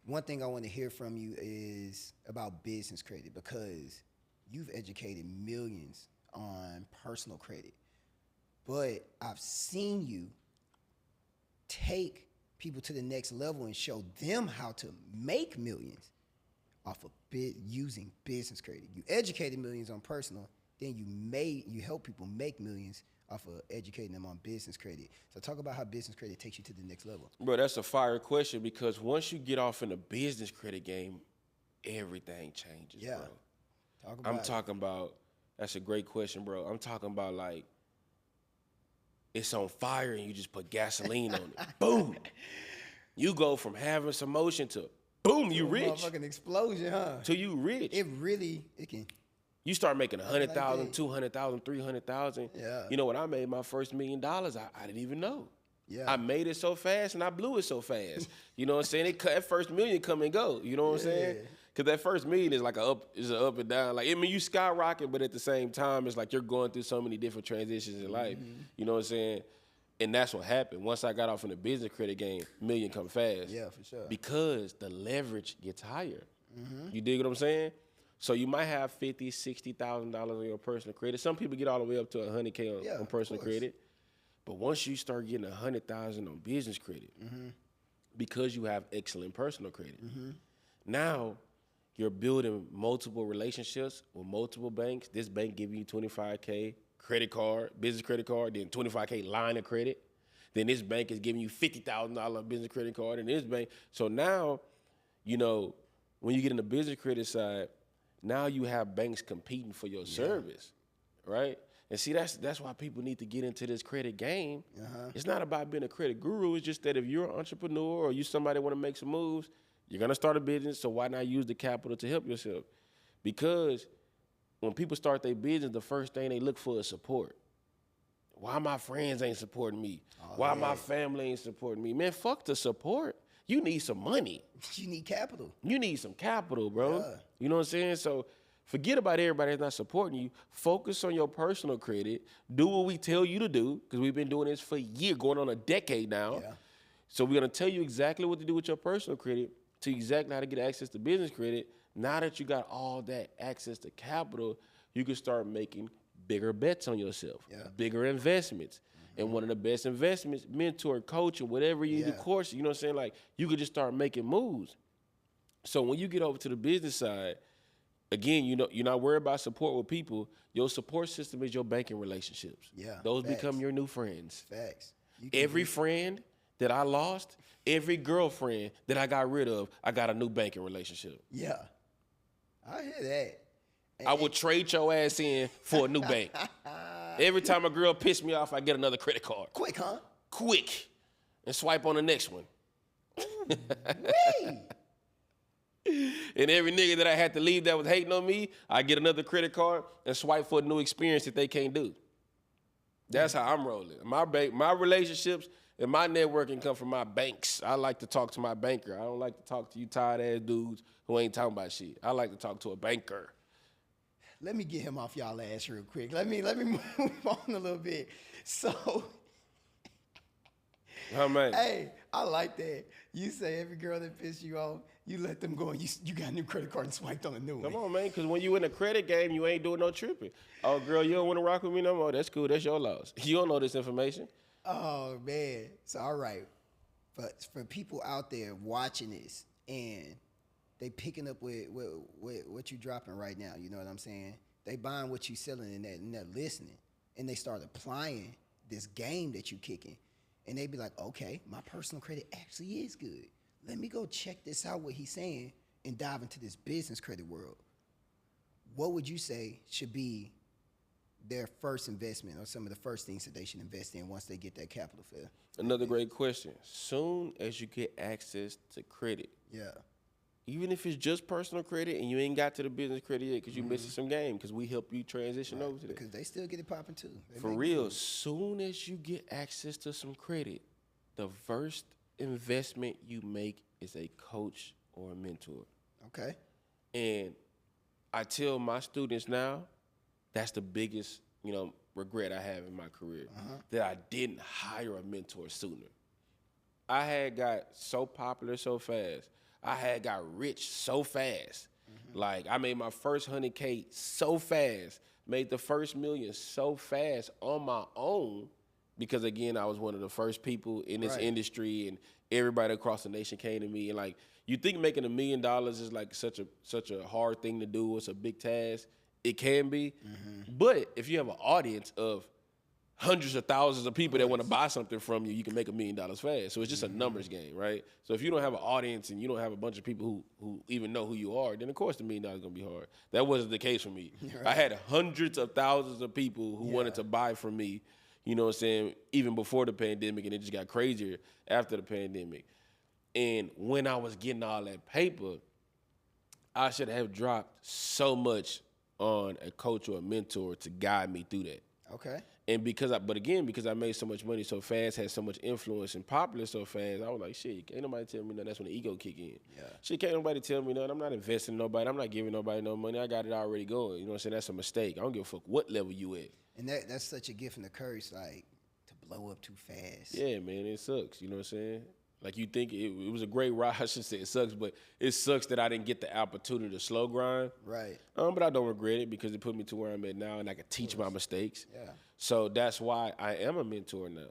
one thing I want to hear from you is about business credit, because you've educated millions on personal credit. But I've seen you take people to the next level and show them how to make millions off of using business credit. You educated millions on personal, then you help people make millions off of educating them on business credit. So talk about how business credit takes you to the next level. Bro, that's a fire question, because once you get off in the business credit game, everything changes, Yeah. bro. Talk about That's a great question, bro. I'm talking about like, it's on fire and you just put gasoline on it. Boom. You go from having some motion to boom, you rich. Motherfucking explosion, huh? Till you rich. It can. You start making 100,000, that. 200,000, 300,000. Yeah. You know, when I made my first $1 million, I didn't even know. Yeah. I made it so fast and I blew it so fast. You know what I'm saying? That first million come and go. You know what I'm saying? Because that first million is like an up and down. Like, I mean, you skyrocket, but at the same time, it's like you're going through so many different transitions in life. You know what I'm saying? And that's what happened. Once I got off in the business credit game, million come fast. Yeah, for sure. Because the leverage gets higher. You dig what I'm saying? So you might have $50,000, $60,000 on your personal credit. Some people get all the way up to $100K on personal credit. But once you start getting $100,000 on business credit, because you have excellent personal credit, now you're building multiple relationships with multiple banks. This bank giving you $25K credit card, business credit card, then $25K line of credit. Then this bank is giving you $50,000 business credit card, and this bank. So now, you know, when you get in the business credit side, now you have banks competing for your service, right? And see, that's why people need to get into this credit game. It's not about being a credit guru. It's just that if you're an entrepreneur or you somebody want to make some moves, you're going to start a business, so why not use the capital to help yourself? Because when people start their business, the first thing they look for is support. Why my friends ain't supporting me? Why my family ain't supporting me? Man, fuck the support. You need some money. You need capital. You need some capital, bro. Yeah. You know what I'm saying? So forget about everybody that's not supporting you. Focus on your personal credit. Do what we tell you to do, because we've been doing this for years, going on a decade now. Yeah. So we're going to tell you exactly what to do with your personal credit, to exactly how to get access to business credit. Now that you got all that access to capital, you can start making bigger bets on yourself, bigger investments. And one of the best investments, mentor, coaching, whatever you do, course, you know what I'm saying? Like, you could just start making moves. So when you get over to the business side, again, you know, you're not worried about support with people. Your support system is your banking relationships. Yeah. Those become your new friends. Facts. Every friend that I lost, every girlfriend that I got rid of, I got a new banking relationship. Yeah. I hear that. I would trade your ass in for a new bank. Every time a girl pissed me off, I get another credit card. Quick, huh? Quick. And swipe on the next one. And every nigga that I had to leave that was hating on me, I get another credit card and swipe for a new experience that they can't do. That's how I'm rolling. My relationships and my networking come from my banks. I like to talk to my banker. I don't like to talk to you tired ass dudes who ain't talking about shit. I like to talk to a banker. Let me get him off y'all ass real quick. Let me move on a little bit. So, hey, I like that. You say every girl that pisses you off, you let them go and you got a new credit card and swiped on a new one. Come on, man, because when you in a credit game, you ain't doing no tripping. Oh, girl, you don't want to rock with me no more? That's cool. That's your loss. You don't know this information. Oh, man. So, all right. But for people out there watching this and they picking up with what you dropping right now, you know what I'm saying? They buying what you selling and they're listening. And they start applying this game that you kicking. And they be like, okay, my personal credit actually is good. Let me go check this out, what he's saying, and dive into this business credit world. what would you say should be their first investment or some of the first things that they should invest in once they get that capital for? Another great question. Soon as you get access to credit, Yeah. even if it's just personal credit and you ain't got to the business credit yet because you missing some game, because we help you transition over to that. Because they still get it popping too. They For make real, money. soon as you get access to some credit, the first investment you make is a coach or a mentor. Okay. And I tell my students now, that's the biggest, regret I have in my career, that I didn't hire a mentor sooner. I had got so popular so fast. I had got rich so fast. Like, I made my first 100K so fast, made the first million so fast on my own, because again, I was one of the first people in this industry, and everybody across the nation came to me. And like, you think making $1 million is like such a hard thing to do, it's a big task. It can be, but if you have an audience of hundreds of thousands of people that want to buy something from you, you can make $1 million fast. So it's just a numbers game, right? So if you don't have an audience and you don't have a bunch of people who even know who you are, then of course $1 million is gonna be hard. That wasn't the case for me. I had hundreds of thousands of people who wanted to buy from me, you know what I'm saying, even before the pandemic, and it just got crazier after the pandemic. And when I was getting all that paper, I should have dropped so much on a coach or a mentor to guide me through that. Okay. And because I made so much money so fast, had so much influence and popular so fast, I was like, shit, can't nobody tell me nothing. That's when the ego kick in. Yeah. Shit, can't nobody tell me nothing. I'm not investing in nobody. I'm not giving nobody no money. I got it already going. You know what I'm saying? That's a mistake. I don't give a fuck what level you at. And that's such a gift and a curse, like, to blow up too fast. Yeah, man, it sucks. You know what I'm saying? Like, you think it was a great ride. I should say it sucks, but it sucks that I didn't get the opportunity to slow grind. Right. But I don't regret it because it put me to where I'm at now, and I can teach my mistakes. Yeah. So that's why I am a mentor now.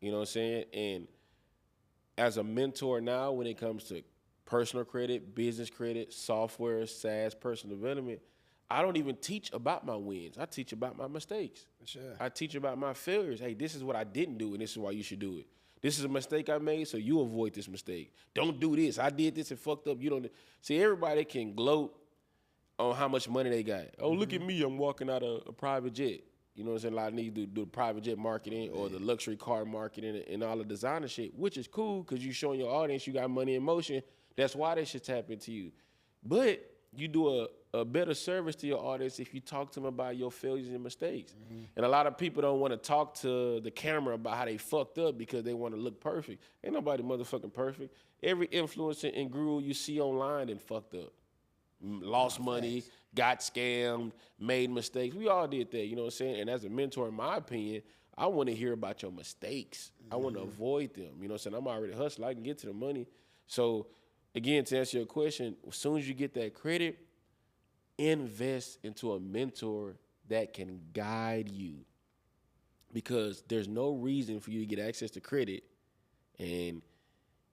You know what I'm saying? And as a mentor now, when it comes to personal credit, business credit, software, SaaS, personal development, I don't even teach about my wins. I teach about my mistakes. For sure. I teach about my failures. Hey, this is what I didn't do, and this is why you should do it. This is a mistake I made, so you avoid this mistake. Don't do this. I did this and fucked up. You don't see. Everybody can gloat on how much money they got. Oh, look at me, I'm walking out of a private jet. You know what I'm saying? A lot of niggas do the private jet marketing or the luxury car marketing and all the designer shit, which is cool because you showing your audience you got money in motion. That's why they should tap into you. But you do a better service to your audience if you talk to them about your failures and mistakes. And a lot of people don't want to talk to the camera about how they fucked up because they want to look perfect. Ain't nobody motherfucking perfect. Every influencer and guru you see online and fucked up. Lost money, got scammed, made mistakes. We all did that, you know what I'm saying? And as a mentor, in my opinion, I want to hear about your mistakes. I want to avoid them. You know what I'm saying? I'm already hustling. I can get to the money. So, again, to answer your question, as soon as you get that credit, invest into a mentor that can guide you. Because there's no reason for you to get access to credit and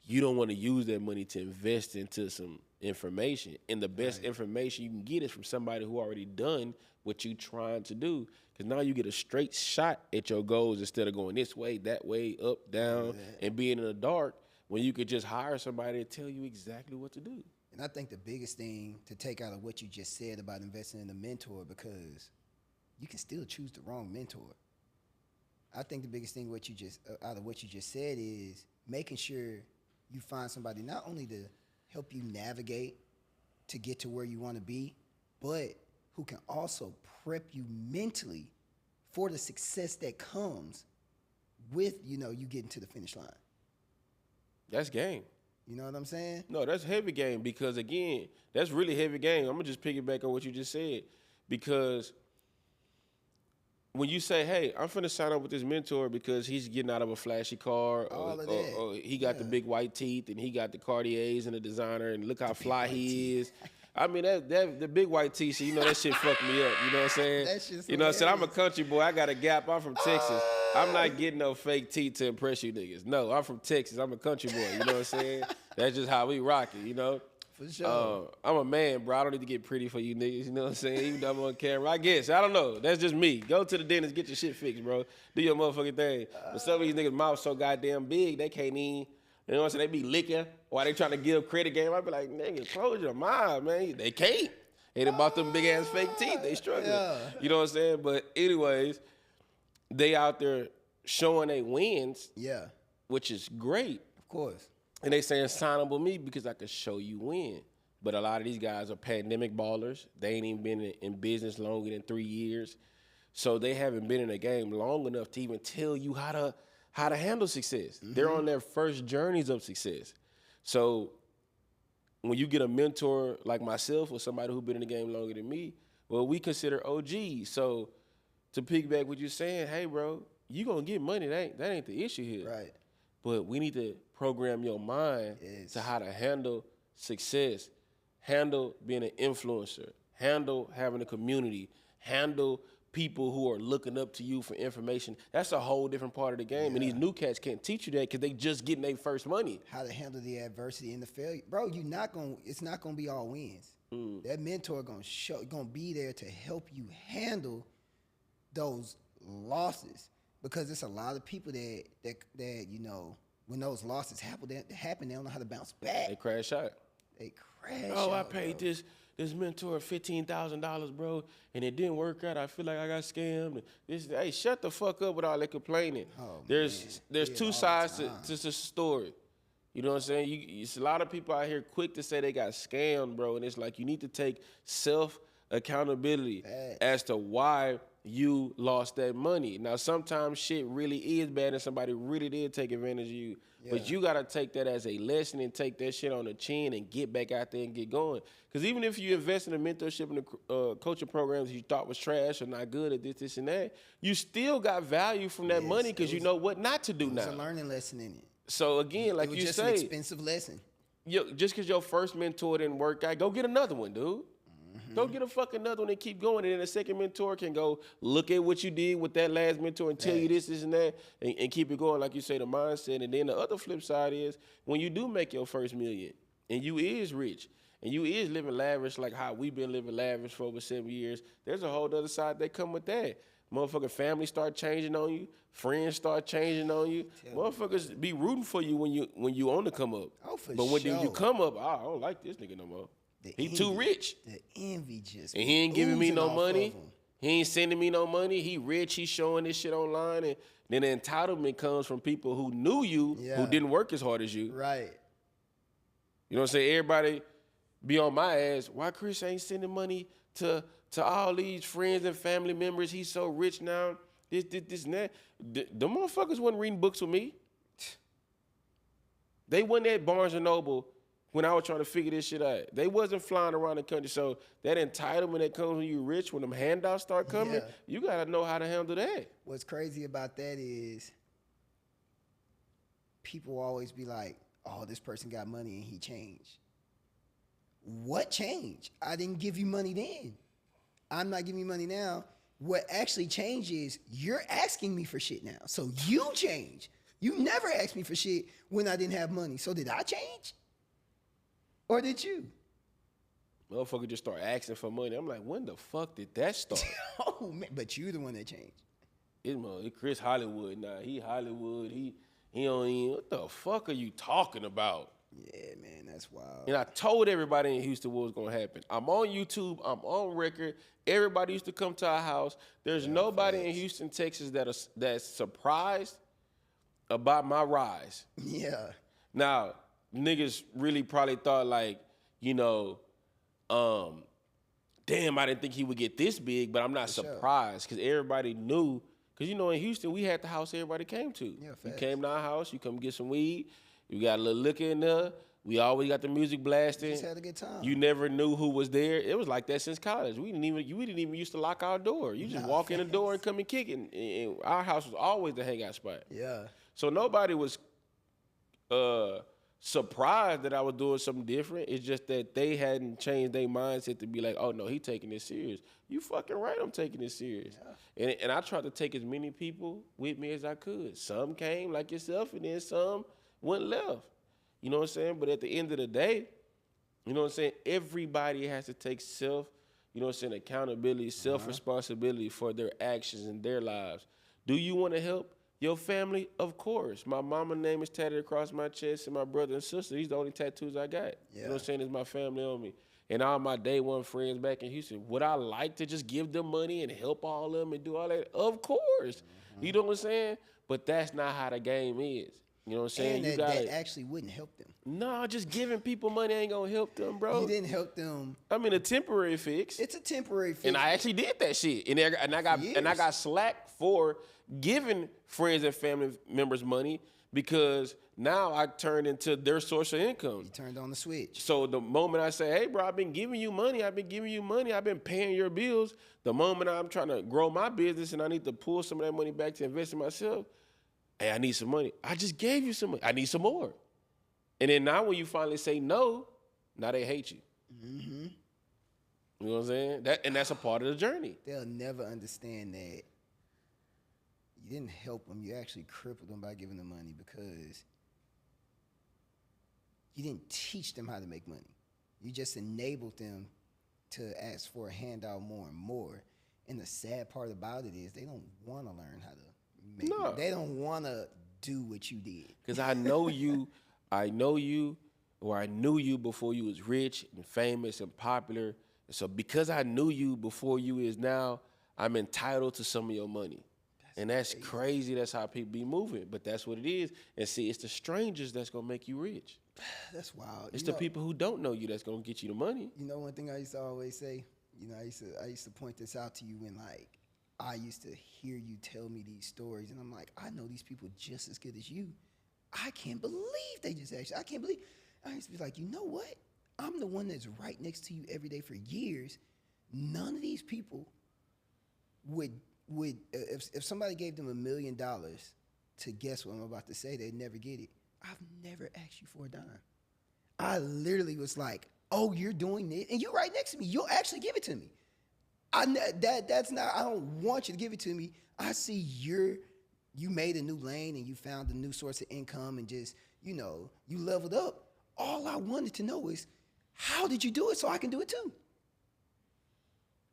you don't want to use that money to invest into some information. And the best information you can get is from somebody who already done what you trying to do. Because now you get a straight shot at your goals instead of going this way, that way, up, down, and being in the dark when you could just hire somebody to tell you exactly what to do. And I think the biggest thing to take out of what you just said about investing in a mentor, because you can still choose the wrong mentor. I think the biggest thing out of what you just said is making sure you find somebody not only to help you navigate to get to where you want to be, but who can also prep you mentally for the success that comes with, you getting to the finish line. That's game. You know what I'm saying? No, that's heavy game because, again, that's really heavy game. I'm going to just piggyback on what you just said because when you say, hey, I'm finna sign up with this mentor because he's getting out of a flashy car or he got the big white teeth and he got the Cartiers and the designer and look how fly he is. I mean, that the big white teeth, that shit fucked me up. You know what I'm saying? That shit's you know what I'm saying? I'm a country boy. I got a gap. I'm from Texas. I'm not getting no fake teeth to impress you niggas. No, I'm from Texas. I'm a country boy. You know what I'm saying? That's just how we rock it, For sure. I'm a man, bro. I don't need to get pretty for you niggas. You know what I'm saying? Even though I'm on camera. I guess. I don't know. That's just me. Go to the dentist, get your shit fixed, bro. Do your motherfucking thing. But some of these niggas' mouths so goddamn big, they can't even, you know what I'm saying? They be licking while they trying to give credit game. I be like, nigga, close your mouth, man. They can't. They done bought them big ass fake teeth. They struggling. Yeah. You know what I'm saying? But anyways, they out there showing they wins, Yeah, which is great. of course. And they saying sign up with me because I can show you win. But a lot of these guys are pandemic ballers. They ain't even been in business longer than 3 years. So they haven't been in the game long enough to even tell you how to handle success. Mm-hmm. They're on their first journeys of success. So when you get a mentor like myself or somebody who's been in the game longer than me, well, we consider OGs. So to piggyback what you're saying, hey, bro, you going to get money. That ain't the issue here. Right. But we need to program your mind to how to handle success, handle being an influencer, handle having a community, handle people who are looking up to you for information. That's a whole different part of the game. Yeah. And these new cats can't teach you that because they just getting their first money. How to handle the adversity and the failure. Bro, it's not gonna be all wins. That mentor gonna be there to help you handle those losses. Because it's a lot of people that you know, when those losses happen, they don't know how to bounce back. They crash out. I paid bro. this mentor $15,000, bro, and it didn't work out. I feel like I got scammed. Hey, shut the fuck up with all that complaining. There's two sides to the story. You know what I'm saying? It's a lot of people out here quick to say they got scammed, bro, and it's like you need to take self-accountability as to why you lost that money. Now, sometimes shit really is bad and somebody really did take advantage of you. Yeah. But you got to take that as a lesson and take that shit on the chin and get back out there and get going. Because even if you invest in a mentorship and the coaching programs you thought was trash or not good at this, and that, you still got value from that money because you know what not to do now. There's a learning lesson in it. So, again, like you say. It was just an expensive lesson. Just because your first mentor didn't work out, go get another one, dude. Go get a fucking another one and keep going. And then the second mentor can go look at what you did with that last mentor and tell you this, and that, and keep it going, like you say, the mindset. And then the other flip side is when you do make your first million and you is rich and you is living lavish like how we've been living lavish for over 7 years, there's a whole other side that come with that. Motherfucking family start changing on you. Friends start changing on you. Motherfuckers be rooting for you when you on the come up. Oh, for but when sure. you come up, I don't like this nigga no more. He too rich. The envy just and he ain't giving me no money. He ain't sending me no money. He rich. He showing this shit online. And then the entitlement comes from people who knew you, who didn't work as hard as you. Right. You know what I'm saying? Everybody be on my ass. Why Chris ain't sending money to all these friends and family members? He's so rich now. This, and that. The motherfuckers wasn't reading books with me. They wasn't at Barnes & Noble when I was trying to figure this shit out. They wasn't flying around the country. So that entitlement that comes when you rich, when them handouts start coming, you got to know how to handle that. What's crazy about that is people always be like, oh, this person got money and he changed. What changed? I didn't give you money then. I'm not giving you money now. What actually changed is you're asking me for shit now. So you change. You never asked me for shit when I didn't have money. So did I change? Or did you? Motherfucker just start asking for money. I'm like, when the fuck did that start? Oh, man, but you the one that changed. It's Chris Hollywood now. He Hollywood. He don't even, what the fuck are you talking about? Yeah, man, that's wild. And I told everybody in Houston what was going to happen. I'm on YouTube. I'm on record. Everybody used to come to our house. There's nobody in Houston, Texas that's surprised about my rise. Yeah. Now, niggas really probably thought like, damn, I didn't think he would get this big, but I'm not surprised because everybody knew. Because, in Houston, we had the house everybody came to. Yeah, you came to our house, you come get some weed, you got a little liquor in there. We always got the music blasting. Just had a good time. You never knew who was there. It was like that since college. We didn't even used to lock our door. You just walk in the door and come and kick it. And our house was always the hangout spot. Yeah. So nobody was surprised that I was doing something different. It's just that they hadn't changed their mindset to be like, oh, no, he taking this serious. You fucking right, I'm taking this serious. Yeah. And I tried to take as many people with me as I could. Some came like yourself, and then some went left. You know what I'm saying? But at the end of the day, you know what I'm saying, everybody has to take accountability, self-responsibility for their actions in their lives. Do you want to help your family? Of course. My mama's name is tatted across my chest, and my brother and sister, these are the only tattoos I got. Yeah. You know what I'm saying? It's my family on me. and all my day one friends back in Houston, would I like to just give them money and help all of them and do all that? Of course. You know what I'm saying? But that's not how the game is. You know what I'm saying? And that actually wouldn't help them. No, just giving people money ain't gonna help them, bro. You didn't help them. I mean, a temporary fix. It's a temporary fix. And I actually did that shit. And I got slack for giving friends and family members money because now I turned into their source of income. You turned on the switch. So the moment I say, hey, bro, I've been giving you money. I've been paying your bills. The moment I'm trying to grow my business and I need to pull some of that money back to invest in myself, hey, I need some money. I just gave you some money. I need some more. And then now when you finally say no, now they hate you. Mm-hmm. You know what I'm saying? That's a part of the journey. They'll never understand that you didn't help them. You actually crippled them by giving them money because you didn't teach them how to make money. You just enabled them to ask for a handout more and more. And the sad part about it is they don't want to learn how to make money. They don't want to do what you did. Because I know you, or I knew you before you was rich and famous and popular. So because I knew you before you is now, I'm entitled to some of your money. That's crazy. That's how people be moving. But that's what it is. And see, it's the strangers that's going to make you rich. That's wild. It's the people who don't know you that's going to get you the money. You know one thing I used to always say? I used to point this out to you when, like, I used to hear you tell me these stories. And I'm like, I know these people just as good as you. I can't believe they just asked you. I can't believe. I used to be like, you know what? I'm the one that's right next to you every day for years. None of these people would if somebody gave them $1 million to guess what I'm about to say, they'd never get it. I've never asked you for a dime. I literally was like, oh, you're doing it, and you're right next to me. You'll actually give it to me. That's not. I don't want you to give it to me. I see you made a new lane and you found a new source of income and just you leveled up. All I wanted to know is how did you do it so I can do it too.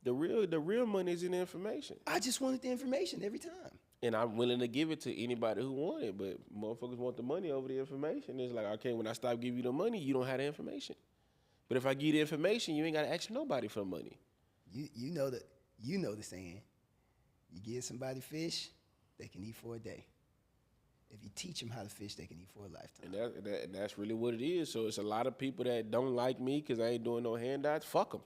The real money is in the information. I just wanted the information every time. And I'm willing to give it to anybody who want it, but motherfuckers want the money over the information. It's like, okay, when I stop giving you the money, you don't have the information. But if I give you the information, you ain't got to ask nobody for the money. You know the saying. You give somebody fish, they can eat for a day. If you teach them how to fish, they can eat for a lifetime. And that's really what it is. So it's a lot of people that don't like me because I ain't doing no handouts. Fuck them.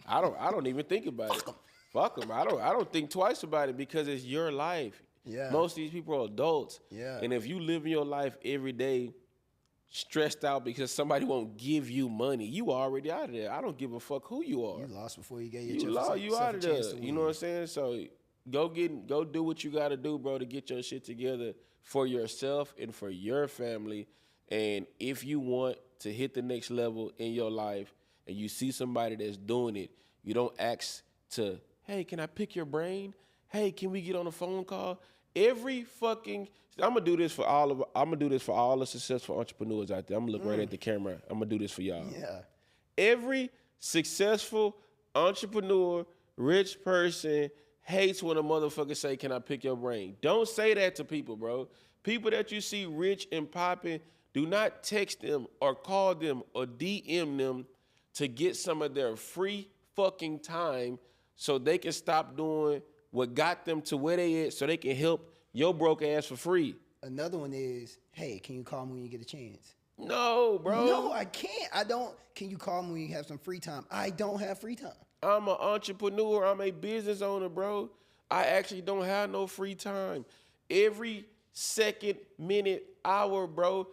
I don't even think about it. Fuck them. I don't think twice about it because it's your life. Yeah. Most of these people are adults. Yeah. And if you live in your life every day stressed out because somebody won't give you money, you already out of there. I don't give a fuck who you are. You lost before you gave you yourself you out of there. You know what I'm saying? saying? So go do what you got to do, bro, to get your shit together for yourself and for your family. And if you want to hit the next level in your life and you see somebody that's doing it, you don't ask to, hey, can I pick your brain? Hey, can we get on a phone call? I'm gonna do this for all the successful entrepreneurs out there. I'm gonna look right at the camera. I'm gonna do this for y'all. Yeah. Every successful entrepreneur, rich person hates when a motherfucker say, can I pick your brain? Don't say that to people, bro. People that you see rich and popping, do not text them or call them or DM them to get some of their free fucking time so they can stop doing what got them to where they at so they can help your broke ass for free. Another one is, hey, can you call me when you get a chance? No, bro. No, I can't. I don't. Can you call me when you have some free time? I don't have free time. I'm an entrepreneur. I'm a business owner, bro. I actually don't have no free time. Every second, minute, hour, bro,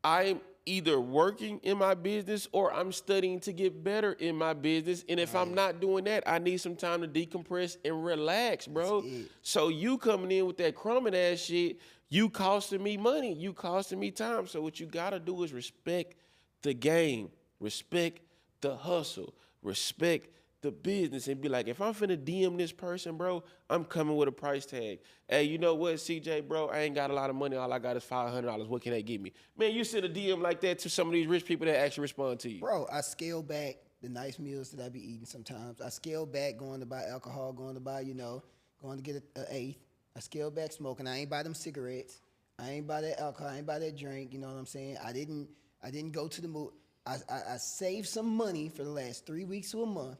I'm either working in my business or I'm studying to get better in my business. And if I'm not doing that, I need some time to decompress and relax, bro. So you coming in with that crumbing ass shit, you costing me money, you costing me time. So what you gotta do is respect the game, respect the hustle, respect the business, and be like, if I'm finna DM this person, bro, I'm coming with a price tag. Hey, you know what, CJ, bro, I ain't got a lot of money. All I got is $500. What can they give me? Man, you send a DM like that to some of these rich people that actually respond to you. Bro, I scale back the nice meals that I be eating sometimes. I scale back going to buy alcohol, going to buy, going to get an eighth. I scale back smoking. I ain't buy them cigarettes. I ain't buy that alcohol. I ain't buy that drink. You know what I'm saying? I didn't go to the movie. I saved some money for the last 3 weeks to a month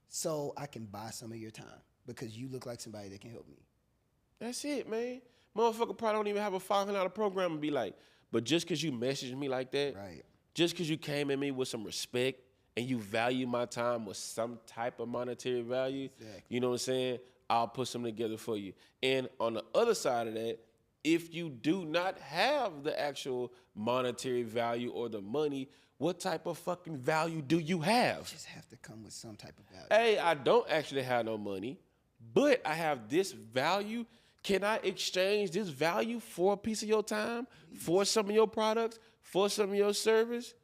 so I can buy some of your time because you look like somebody that can help me. That's it, man. Motherfucker probably don't even have a $500 program and be like, but just because you messaged me like that, right? Just because you came at me with some respect and you value my time with some type of monetary value, Exactly. you know what I'm saying? I'll put something together for you. And on the other side of that, if you do not have the actual monetary value or the money, what type of fucking value do you have? You just have to come with some type of value. Hey, I don't actually have no money, but I have this value. Can I exchange this value for a piece of your time, for some of your products, for some of your service?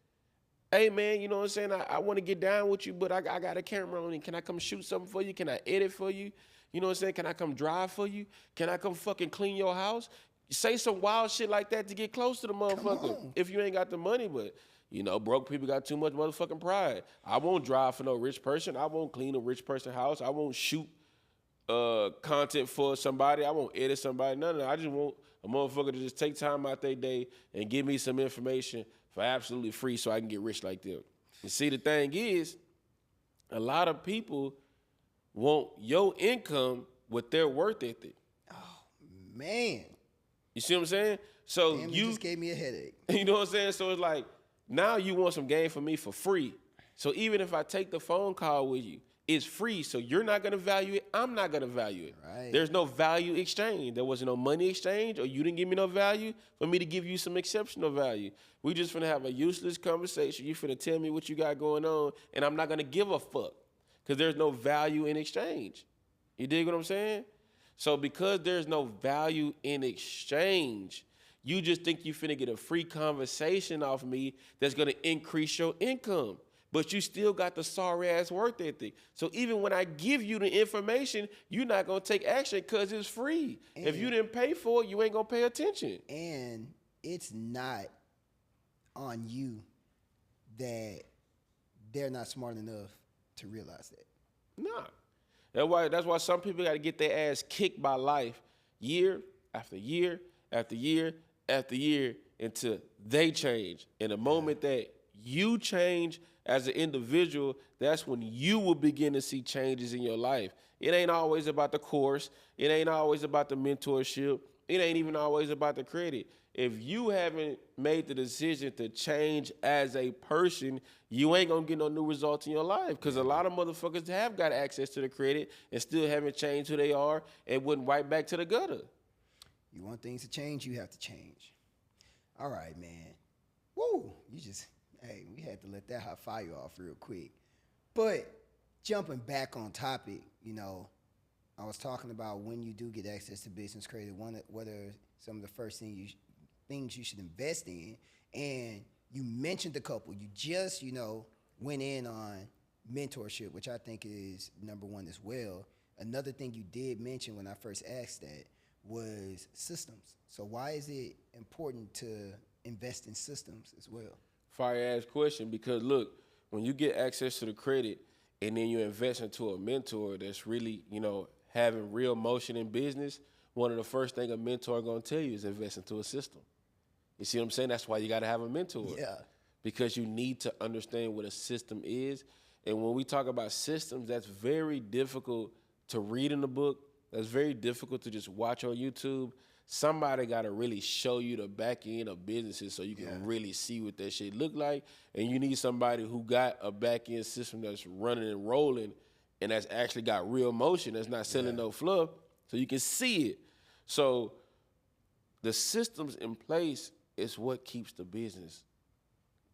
Hey, man, you know what I'm saying? I want to get down with you, but I got a camera on it. Can I come shoot something for you? Can I edit for you? You know what I'm saying? Can I come drive for you? Can I come fucking clean your house? Say some wild shit like that to get close to the motherfucker. If you ain't got the money, but, you know, broke people got too much motherfucking pride. I won't drive for no rich person. I won't clean a rich person's house. I won't shoot content for somebody. I won't edit somebody. None of that. I just want a motherfucker to just take time out their day and give me some information for absolutely free so I can get rich like them. And see, the thing is, a lot of people want your income with their work ethic. Oh, man. You see what I'm saying? So Damn, you just gave me a headache. You know what I'm saying? So it's like, now you want some game for me for free. So even if I take the phone call with you, it's free. So you're not going to value it. I'm not going to value it. Right. There's no value exchange. There wasn't no money exchange, or you didn't give me no value for me to give you some exceptional value. We just finna have a useless conversation. You finna tell me what you got going on, and I'm not going to give a fuck because there's no value in exchange. You dig what I'm saying? So because there's no value in exchange, you just think you finna get a free conversation off me that's gonna increase your income. But you still got the sorry ass work ethic. So even when I give you the information, you're not gonna take action because it's free. And if you didn't pay for it, you ain't gonna pay attention. And it's not on you that they're not smart enough to realize that. Nah. That's why some people got to get their ass kicked by life year after year after year after year until they change. And the moment that you change as an individual, that's when you will begin to see changes in your life. It ain't always about the course. It ain't always about the mentorship. It ain't even always about the credit. If you haven't made the decision to change as a person, you ain't gonna get no new results in your life. Because a lot of motherfuckers have got access to the credit and still haven't changed who they are and went right back to the gutter. You want things to change, you have to change. All right, man. Woo! Hey, we had to let that hot fire off real quick. But jumping back on topic, you know, I was talking about when you do get access to business credit, what are some of the first things you should invest in. And you mentioned a couple. You just, went in on mentorship, which I think is number one as well. Another thing you did mention when I first asked that was systems. So why is it important to invest in systems as well? Fire ass question, because look, when you get access to the credit and then you invest into a mentor that's really, having real motion in business, one of the first things a mentor gonna tell you is invest into a system. You see what I'm saying? That's why you gotta have a mentor. Yeah. Because you need to understand what a system is. And when we talk about systems, that's very difficult to read in the book. That's very difficult to just watch on YouTube. Somebody got to really show you the back end of businesses so you can really see what that shit look like. And you need somebody who got a back end system that's running and rolling and that's actually got real motion, that's not selling no fluff, so you can see it. So the systems in place is what keeps the business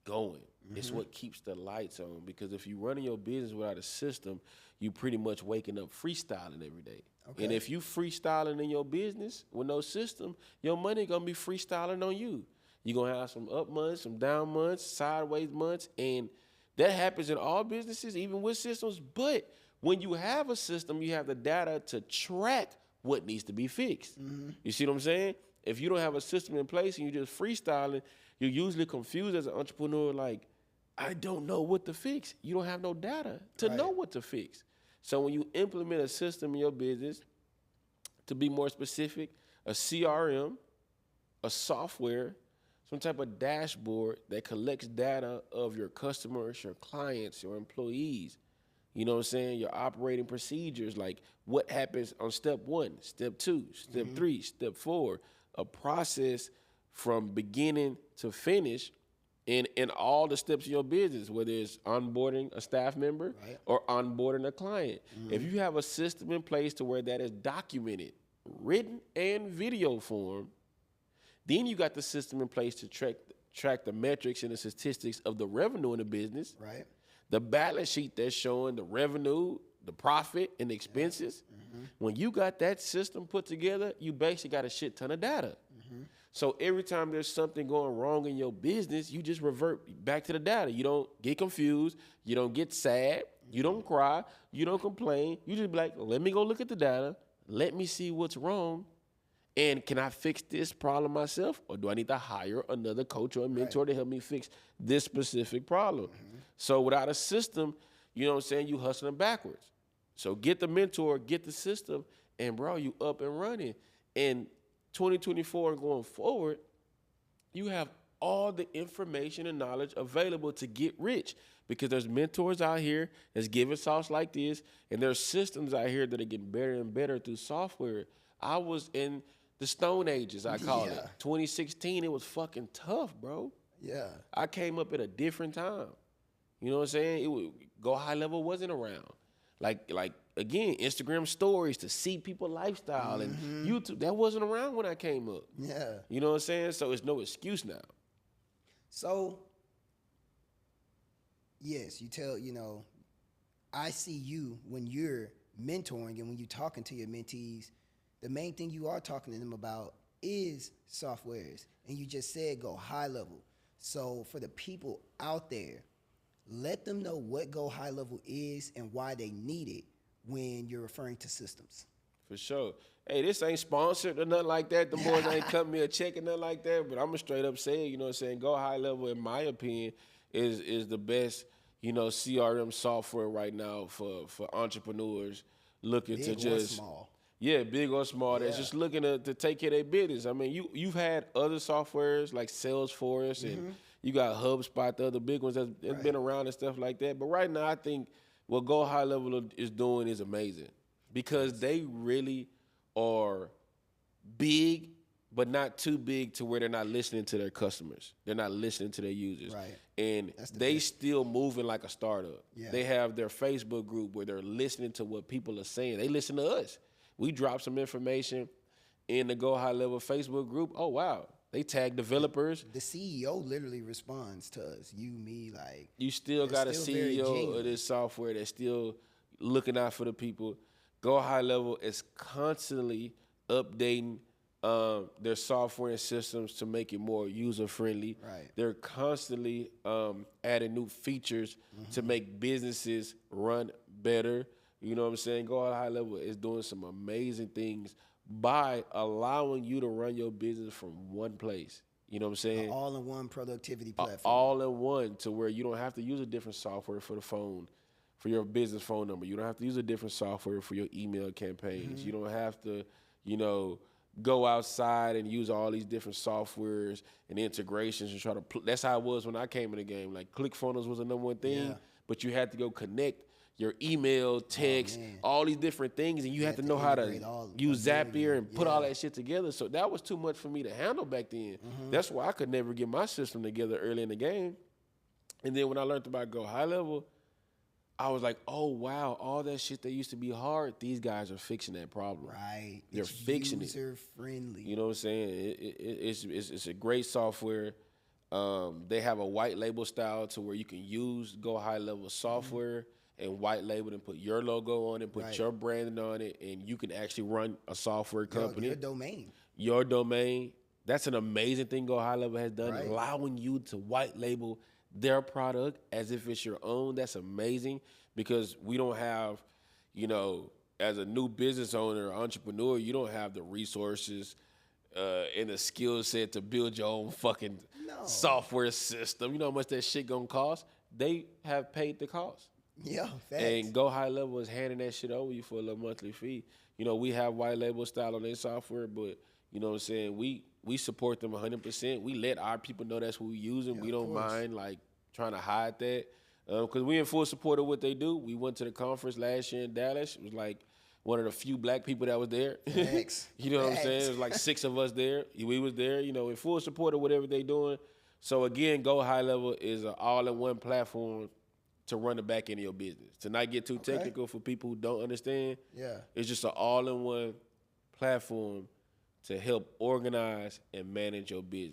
going. Mm-hmm. It's what keeps the lights on, because if you running your business without a system, you pretty much waking up freestyling every day. Okay. And if you freestyling in your business with no system, your money gonna be freestyling on you. You're gonna have some up months, some down months, sideways months, and that happens in all businesses, even with systems. But when you have a system, you have the data to track what needs to be fixed. Mm-hmm. You see what I'm saying? If you don't have a system in place and you're just freestyling, you're usually confused as an entrepreneur, like, I don't know what to fix. You don't have no data to know what to fix. So when you implement a system in your business, to be more specific, a CRM, a software, some type of dashboard that collects data of your customers, your clients, your employees. You know what I'm saying? Your operating procedures, like what happens on step 1, step 2, step 3, step 4, a process from beginning to finish in all the steps of your business, whether it's onboarding a staff member or onboarding a client. If you have a system in place to where that is documented, written and video form, then you got the system in place to track the metrics and the statistics of the revenue in the business. Right. The balance sheet that's showing the revenue, the profit, and the expenses. When you got that system put together, you basically got a shit ton of data. So every time there's something going wrong in your business, you just revert back to the data. You don't get confused. You don't get sad. You don't cry. You don't complain. You just be like, let me go look at the data. Let me see what's wrong. And can I fix this problem myself? Or do I need to hire another coach or a mentor to help me fix this specific problem? So without a system, you know what I'm saying, you hustling backwards. So get the mentor, get the system, and bro, you up and running. And 2024 and going forward, you have all the information and knowledge available to get rich, because there's mentors out here that's giving sauce like this, and there's systems out here that are getting better and better through software. I was in the Stone Ages, I call it. 2016, it was fucking tough, bro. Yeah. I came up at a different time. You know what I'm saying? Go High Level wasn't around. Like again, Instagram stories to see people's lifestyle and YouTube, that wasn't around when I came up. Yeah. You know what I'm saying? So it's no excuse now. So, yes, I see you when you're mentoring and when you're talking to your mentees, the main thing you are talking to them about is softwares. And you just said go high level. So for the people out there, let them know what Go High Level is and why they need it when you're referring to systems. For sure. Hey, this ain't sponsored or nothing like that. The boys ain't cut me a check or nothing like that. But I'm going to straight up say, you know what I'm saying, Go High Level, in my opinion, is the best, CRM software right now for entrepreneurs looking big to just. Or small. Yeah, big or small. That's just looking to take care of their business. I mean, you've had other softwares like Salesforce and you got HubSpot, the other big ones that's been around and stuff like that. But right now, I think what Go High Level is doing is amazing, because they really are big, but not too big to where they're not listening to their customers. They're not listening to their users. Right. And they still moving like a startup. Yeah. They have their Facebook group where they're listening to what people are saying. They listen to us. We drop some information in the Go High Level Facebook group. Oh, wow. They tag developers. The CEO literally responds to us, you, me, like. You still got a CEO of this software that's still looking out for the people. Go High Level is constantly updating their software and systems to make it more user-friendly. Right. They're constantly adding new features to make businesses run better. You know what I'm saying? Go High Level is doing some amazing things by allowing you to run your business from one place. You know what I'm saying? All-in-one productivity platform. All-in-one, to where you don't have to use a different software for the phone, for your business phone number. You don't have to use a different software for your email campaigns. You don't have to, go outside and use all these different softwares and integrations and try to. That's how it was when I came in the game. Like ClickFunnels was the number one thing, but you had to go connect your email, text, all these different things, and you have to know how to use Zapier and put all that shit together. So that was too much for me to handle back then. That's why I could never get my system together early in the game. And then when I learned about Go High Level, I was like, oh, wow, all that shit that used to be hard, these guys are fixing that problem. Right. They're fixing it. User-friendly. You know what I'm saying? It's a great software. They have a white label style to where you can use Go High Level software and white label and put your logo on it, put your branding on it, and you can actually run a software company. Your domain. Your domain. That's an amazing thing Go High Level has done, allowing you to white label their product as if it's your own. That's amazing, because we don't have, as a new business owner or entrepreneur, you don't have the resources and the skill set to build your own fucking software system. You know how much that shit gonna cost? They have paid the cost. Yeah, facts. And Go High Level is handing that shit over you for a little monthly fee. We have white label style on their software, but You know what I'm saying? We support them 100%. We let our people know that's what we using. We don't mind like trying to hide that because we in full support of what they do. We went to the conference last year in Dallas. It was like one of the few black people that was there. You know what I'm saying? It was like 6 of us there. We was there, you know, in full support of whatever they doing. So again, Go High Level is an all-in-one platform to run the back end of your business. To not get too technical for people who don't understand. Yeah. It's just an all-in-one platform to help organize and manage your business.